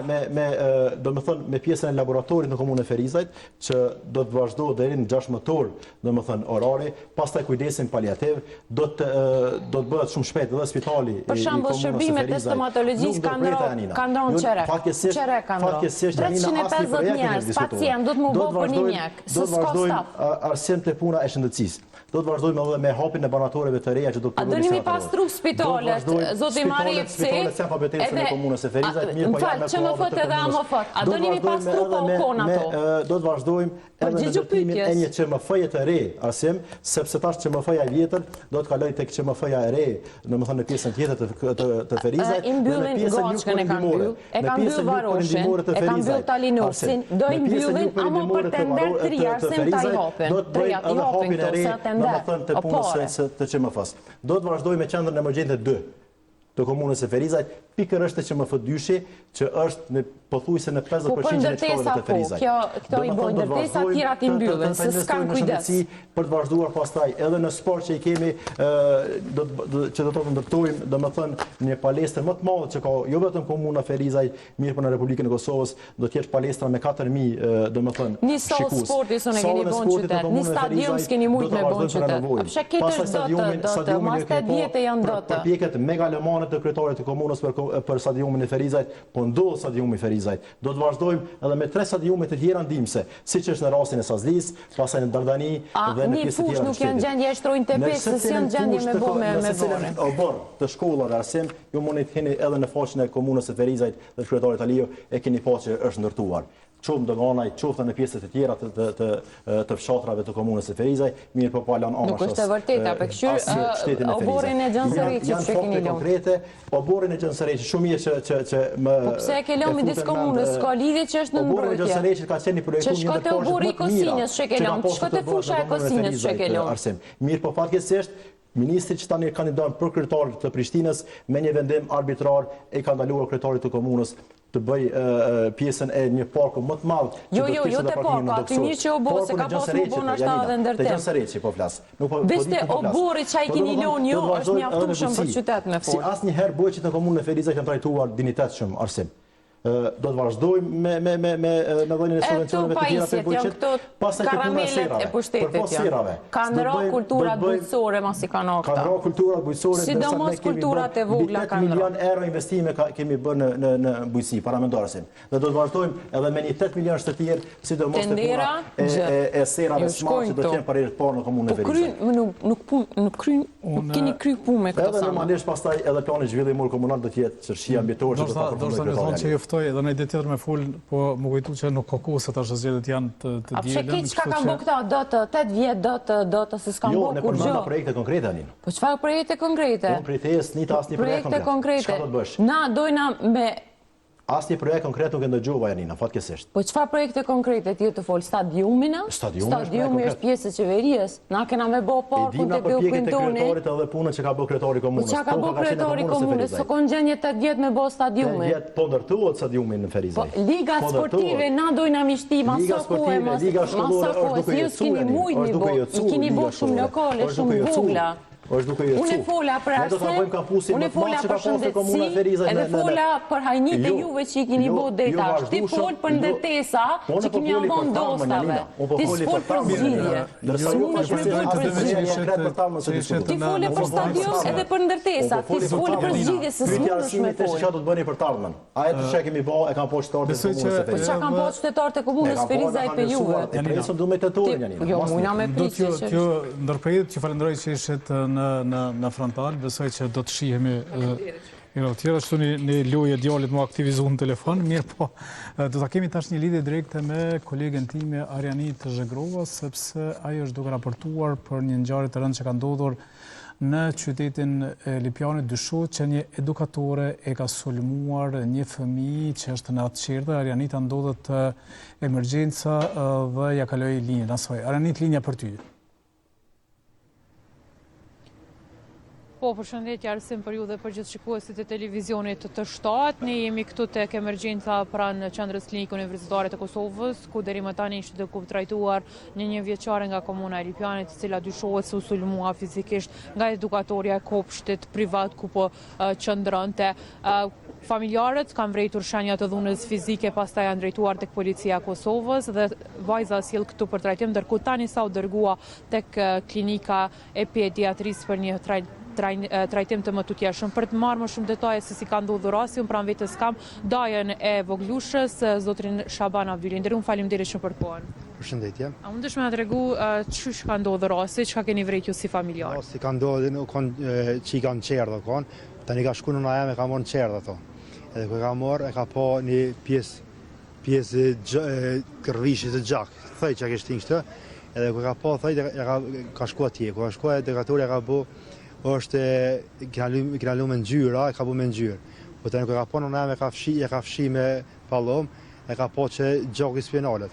Do të thonë me pjesën e laboratorit në komunën e Ferizajt, që do të vazhdojë deri në 6 motor, orari, pastaj kujdesin paliativ, do të bëhet shumë shpejt edhe spitali i komunës së Ferizajt. Për shembull, shërbimet e stomatologjisë kanë ndronë qerek. Qerek kanë ndronë. 350 njerëz, pacient, do të më bëjë për një mjek. Do të vazhdojmë arsim te puna e shëndetësisë. Do të vazhdojmë edhe me hapin e banatoreve të reja që do të përdorin. A doni mi pastru spitalet, zoti Mari Spitalet janë pabetesën e komunës së Ferizajt, mirë po janë me QMF dhe AMF. A doni mi pastru pa ukon ato? Do të vazhdojmë edhe me ndërtimin e një QMF-je të re, arsim, sepse tash QMF-ja e vjetër do të kalojë tek QMF-ja e re, domethënë në pjesën tjetër të Ferizajt, dhe në pjesën jugorindimore. E kanë mbyll Varoshin, e kanë mbyll Talinusin, do i mbyllin ama për tender të ri, arsim ta i hapin. Do të bëjmë edhe hapin e re, domethënë të punës të QMF-s. Do të vazhdojmë me qendrën emergjente 2 të komunës së Ferizajt, pikërisht te QMF-2-shi, që është në pothuajse në 50% e shkollave të Ferizajt. Këto i bojnë ndërtesa, tjera ti mbyllin, se s'kan kujdes. Për të vazhduar pastaj edhe në sport që i kemi, që do të ndërtojmë, domethënë një palestër më të madhe që ka jo vetëm komuna Ferizajt, mirë po në Republikën e Kosovës, do të jetë palestra me 4000, domethënë një sallë sporti sonë keni bën qytet, një stadium s'keni mujt me bën qytet. Apsha ketësh do të mas 80 janë do të. Përpjeket megalomane të kryetarit të komunës për stadiumin e Ferizajt, po ndodh stadiumi i Ferizajt. Do të vazhdojmë edhe me 3 stadiume të tjera ndihmëse, siç është në rastin e Sazlis, pastaj në Dardani dhe në pjesë të tjera. Nuk janë gjendje shtrojnë te pesë, se janë gjendje me borë. Borë të shkollave arsim, ju mundi të keni edhe në faqen e komunës së Ferizajt dhe kryetarit Aliu e keni pasur që është ndërtuar. qoftë Doganaj, qoftë në pjesët e tjera të fshatrave të komunës së Ferizaj, mirë po palën anashës. Nuk është e vërteta, për këshyr oborin e Gjansëreqit që keni lënë. Konkrete, oborin e Gjansëreqit, shumë mirë që më... Po pse e ke lënë midis komunës, ka lidhje që është në mbrojtje? Oborin e Gjansëreqit ka qenë një projektum një ndërkohë obori i Kosinës që ke lënë, shkote fusha e Kosinës që ke lënë. Mirë po fatkeqësisht, ministri që tani kandidat për kryetar të Prishtinës me një vendim arbitrar e ka ndaluar kryetarit të komunës të bëj pjesën e një parku më të madh. Jo te parku, aty mirë që obo se ka pasur më bon ashta edhe ndërtim. Te Gjansëreqi po flas. Veste obori çaj keni lënë ju është mjaftueshëm për qytet me fol. Si asnjëherë buqet në komunën e Ferizaj kanë trajtuar dinjitetshëm Arsim. Do të vazhdojmë me dhënien e subvencioneve të tjera për bujqet, pastaj të puna serave, përpos serave. Kanë ra kulturat bujqësore masi kanë okta. Kanë ra kulturat bujqësore, sidomos kulturat e vogla kanë ra. 8 milion euro investime kemi bërë në bujqësi, paramendorësim. Dhe do të vazhdojmë edhe me një 8 milion të tjerë, sidomos të puna e serave smart që do të jenë për herë të parë në komunën e Ferizaj. Nuk keni kry punë me këto sa. Edhe normalisht pastaj edhe plani zhvillimor komunal do të jetë çështja mbietore që do ta përfundojë. Edhe në ide tjetër me fol, po më kujtu që nuk ka kohë se tash zgjedhjet janë të dielën. A pse çka kanë bërë këta do 8 vjet do të se s'kan bërë kur gjë. Jo, ne projekte konkrete anin. Po çfarë projekte konkrete? Unë pritjes një asnjë projekt konkret. Çfarë do të bësh? Na dojna me asnjë projekt konkret nuk e ndëgjova Janina, fatkeqësisht. Po çfarë projekte konkrete ti të fol? Stadiumi është pjesë e qeverisë. Na kena me bë parkun te Billpin toni. Kryetarit edhe punën që ka bërë kryetari i komunës. Çka ka bërë kryetari i komunës? Së kon gjendje 8 vjet me bë stadiumin. 8 vjet po ndërtohet stadiumi në Ferizaj. Po liga sportive na dojna mi shti masa kohë mos. Liga sportive është duke ju keni mujt mi bë. Keni bë shumë lokale, shumë vogla. Unë fola për Arsen, unë fola për shëndetësi, edhe fola për hajnit e juve që i kini bo deta. Ti fol për ndërtesa që kini ambon dostave. Ti s'fol për zgjidhje. Ti fole për stadion edhe për ndërtesa. Ti s'fol për zgjidhje se s'mundesh me fol. Çfarë do të bëni për tarmën? A e që kemi bë e kanë po qytetarët e komunës së Ferizaj. Po çka kanë bë qytetarët e komunës së Ferizaj për juve? Nesër do me tetorin Janina. Jo, mujna me prisje që. Kjo ndërprerjet që falenderoj që ishet në frontal, besoj që do të shihemi tjera, ashtu një lojë e djalit më aktivizu në telefon, mirë po, do të kemi tash një lidhje direkte me kolegen time Arjanit Zhegrova, sepse ajo është duke raportuar për një ngjarje të rëndë që ka ndodhur në qytetin e Lipjanit. Dyshohet që një edukatore e ka sulmuar një fëmijë që është në atë qerdhe. Arjanita ndodhet emergjenca dhe ja kaloi linjën asaj. Arjanit, linja për ty. Po, përshëndetje Arsim për ju dhe për gjithë shikuesit e televizionit të shtatë. Ne jemi këtu tek emergjenca pranë qendrës klinike universitare të Kosovës, ku deri më tani ishte duke trajtuar një vjeçare nga komuna e Lipjanit, e cila dyshohet se u sulmua fizikisht nga edukatorja e kopshtit privat ku po qëndronte. Familjarët kanë vrejtur shenja të dhunës fizike, pastaj janë drejtuar tek policia e Kosovës dhe vajza sjell këtu për trajtim, ndërkohë tani sa u dërgua tek klinika e pediatrisë për një trajtim të mëtutjeshëm. Për të marrë më shumë detaje se si ka ndodhur rasti, unë pranë vetes kam dajën e voglushës, zotrin Shaban Abdylin. Unë faleminderit shumë për kohën. Përshëndetje. A mundesh me na tregu çysh ka ndodhur rasti, çka keni vrejtur si familjar? Rasti ka ndodhur që kanë çerdha kon. Tani ka shkuar në ajme ka marrë çerdha ato. Edhe kur ka marrë e ka pa një pjesë kërvishit të gjak. Thoj çka kishte këtë. Edhe kur ka pa thoj ka shkuar atje. Kur ka shkuar edukatorja ka bë është kena lu me ngjyra, e ka bu me ngjyrë. Po tani kur ka pa në ajme ka fshi me pallom, e ka pa që gjoki spinalet.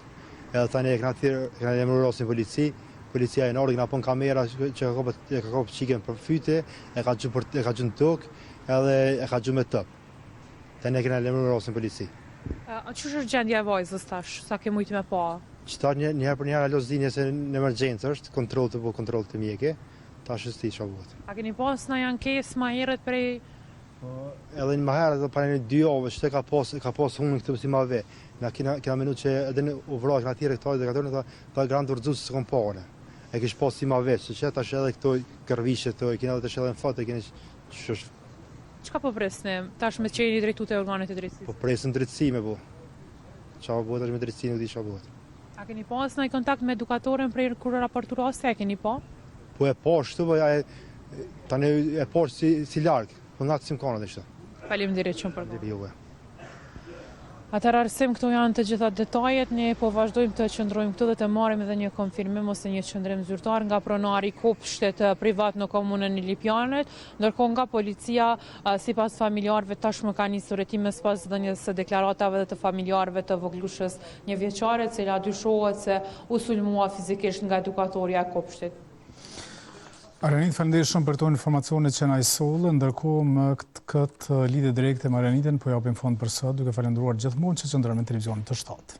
Edhe tani e kena emëruar në polici. Policia e ardhi kena pun kamera që ka kopë çikën për fyte, e ka gjë në tokë, edhe e ka gjë me top. Tani e kena emëruar në polici. A ç'është gjendja e vajzës tash? Sa ke mujt me pa? Qëtar një herë për një herë alo zdinje se në emergjencë është, kontroll të mjeke, tash është ti që vot. A keni pas në ankesë më herët prej? Edhe një më herët para një 2 javë që ka pas hunë këtë si mave. Na kena menu që edhe në uvraq nga tjere këta edukatorën ta grand urxus se kompone. E kish pas si mave, që tash edhe këto kërvishe këto e kena edhe të shëllën foto, e kena Çka po presni? Tash me qeni drejtu të organet e drejtësisë? Po presim drejtësi me bu. Qa po tash me drejtësi nuk di qa po. A keni pas në kontakt me edukatoren prej kur raportu rasti, a keni pa? Po e po shtu, po tani e po si larg, po nga të simkanët e shtu. Faleminderit shumë për juve. Atëherë Arsim, këto janë të gjitha detajet, ne po vazhdojmë të qëndrojmë këtu dhe të marrim edhe një konfirmim ose një qëndrim zyrtar nga pronari kopshtet privat në komunën e Lipjanit, ndërkohë nga policia sipas familjarëve tashmë ka nisur hetime sipas dhënies së deklaratave dhe të familjarëve të voglushës 1 vjeçare, e cila dyshohet se u sulmua fizikisht nga edukatorja e kopshtit. Arenit, falenderoj shumë për to informacionet që na i sollë, ndërkohë më këtë lidhje direkte me Arenitën po japim fond për sot, duke falendëruar gjithmonë që qëndron në televizionin të 7.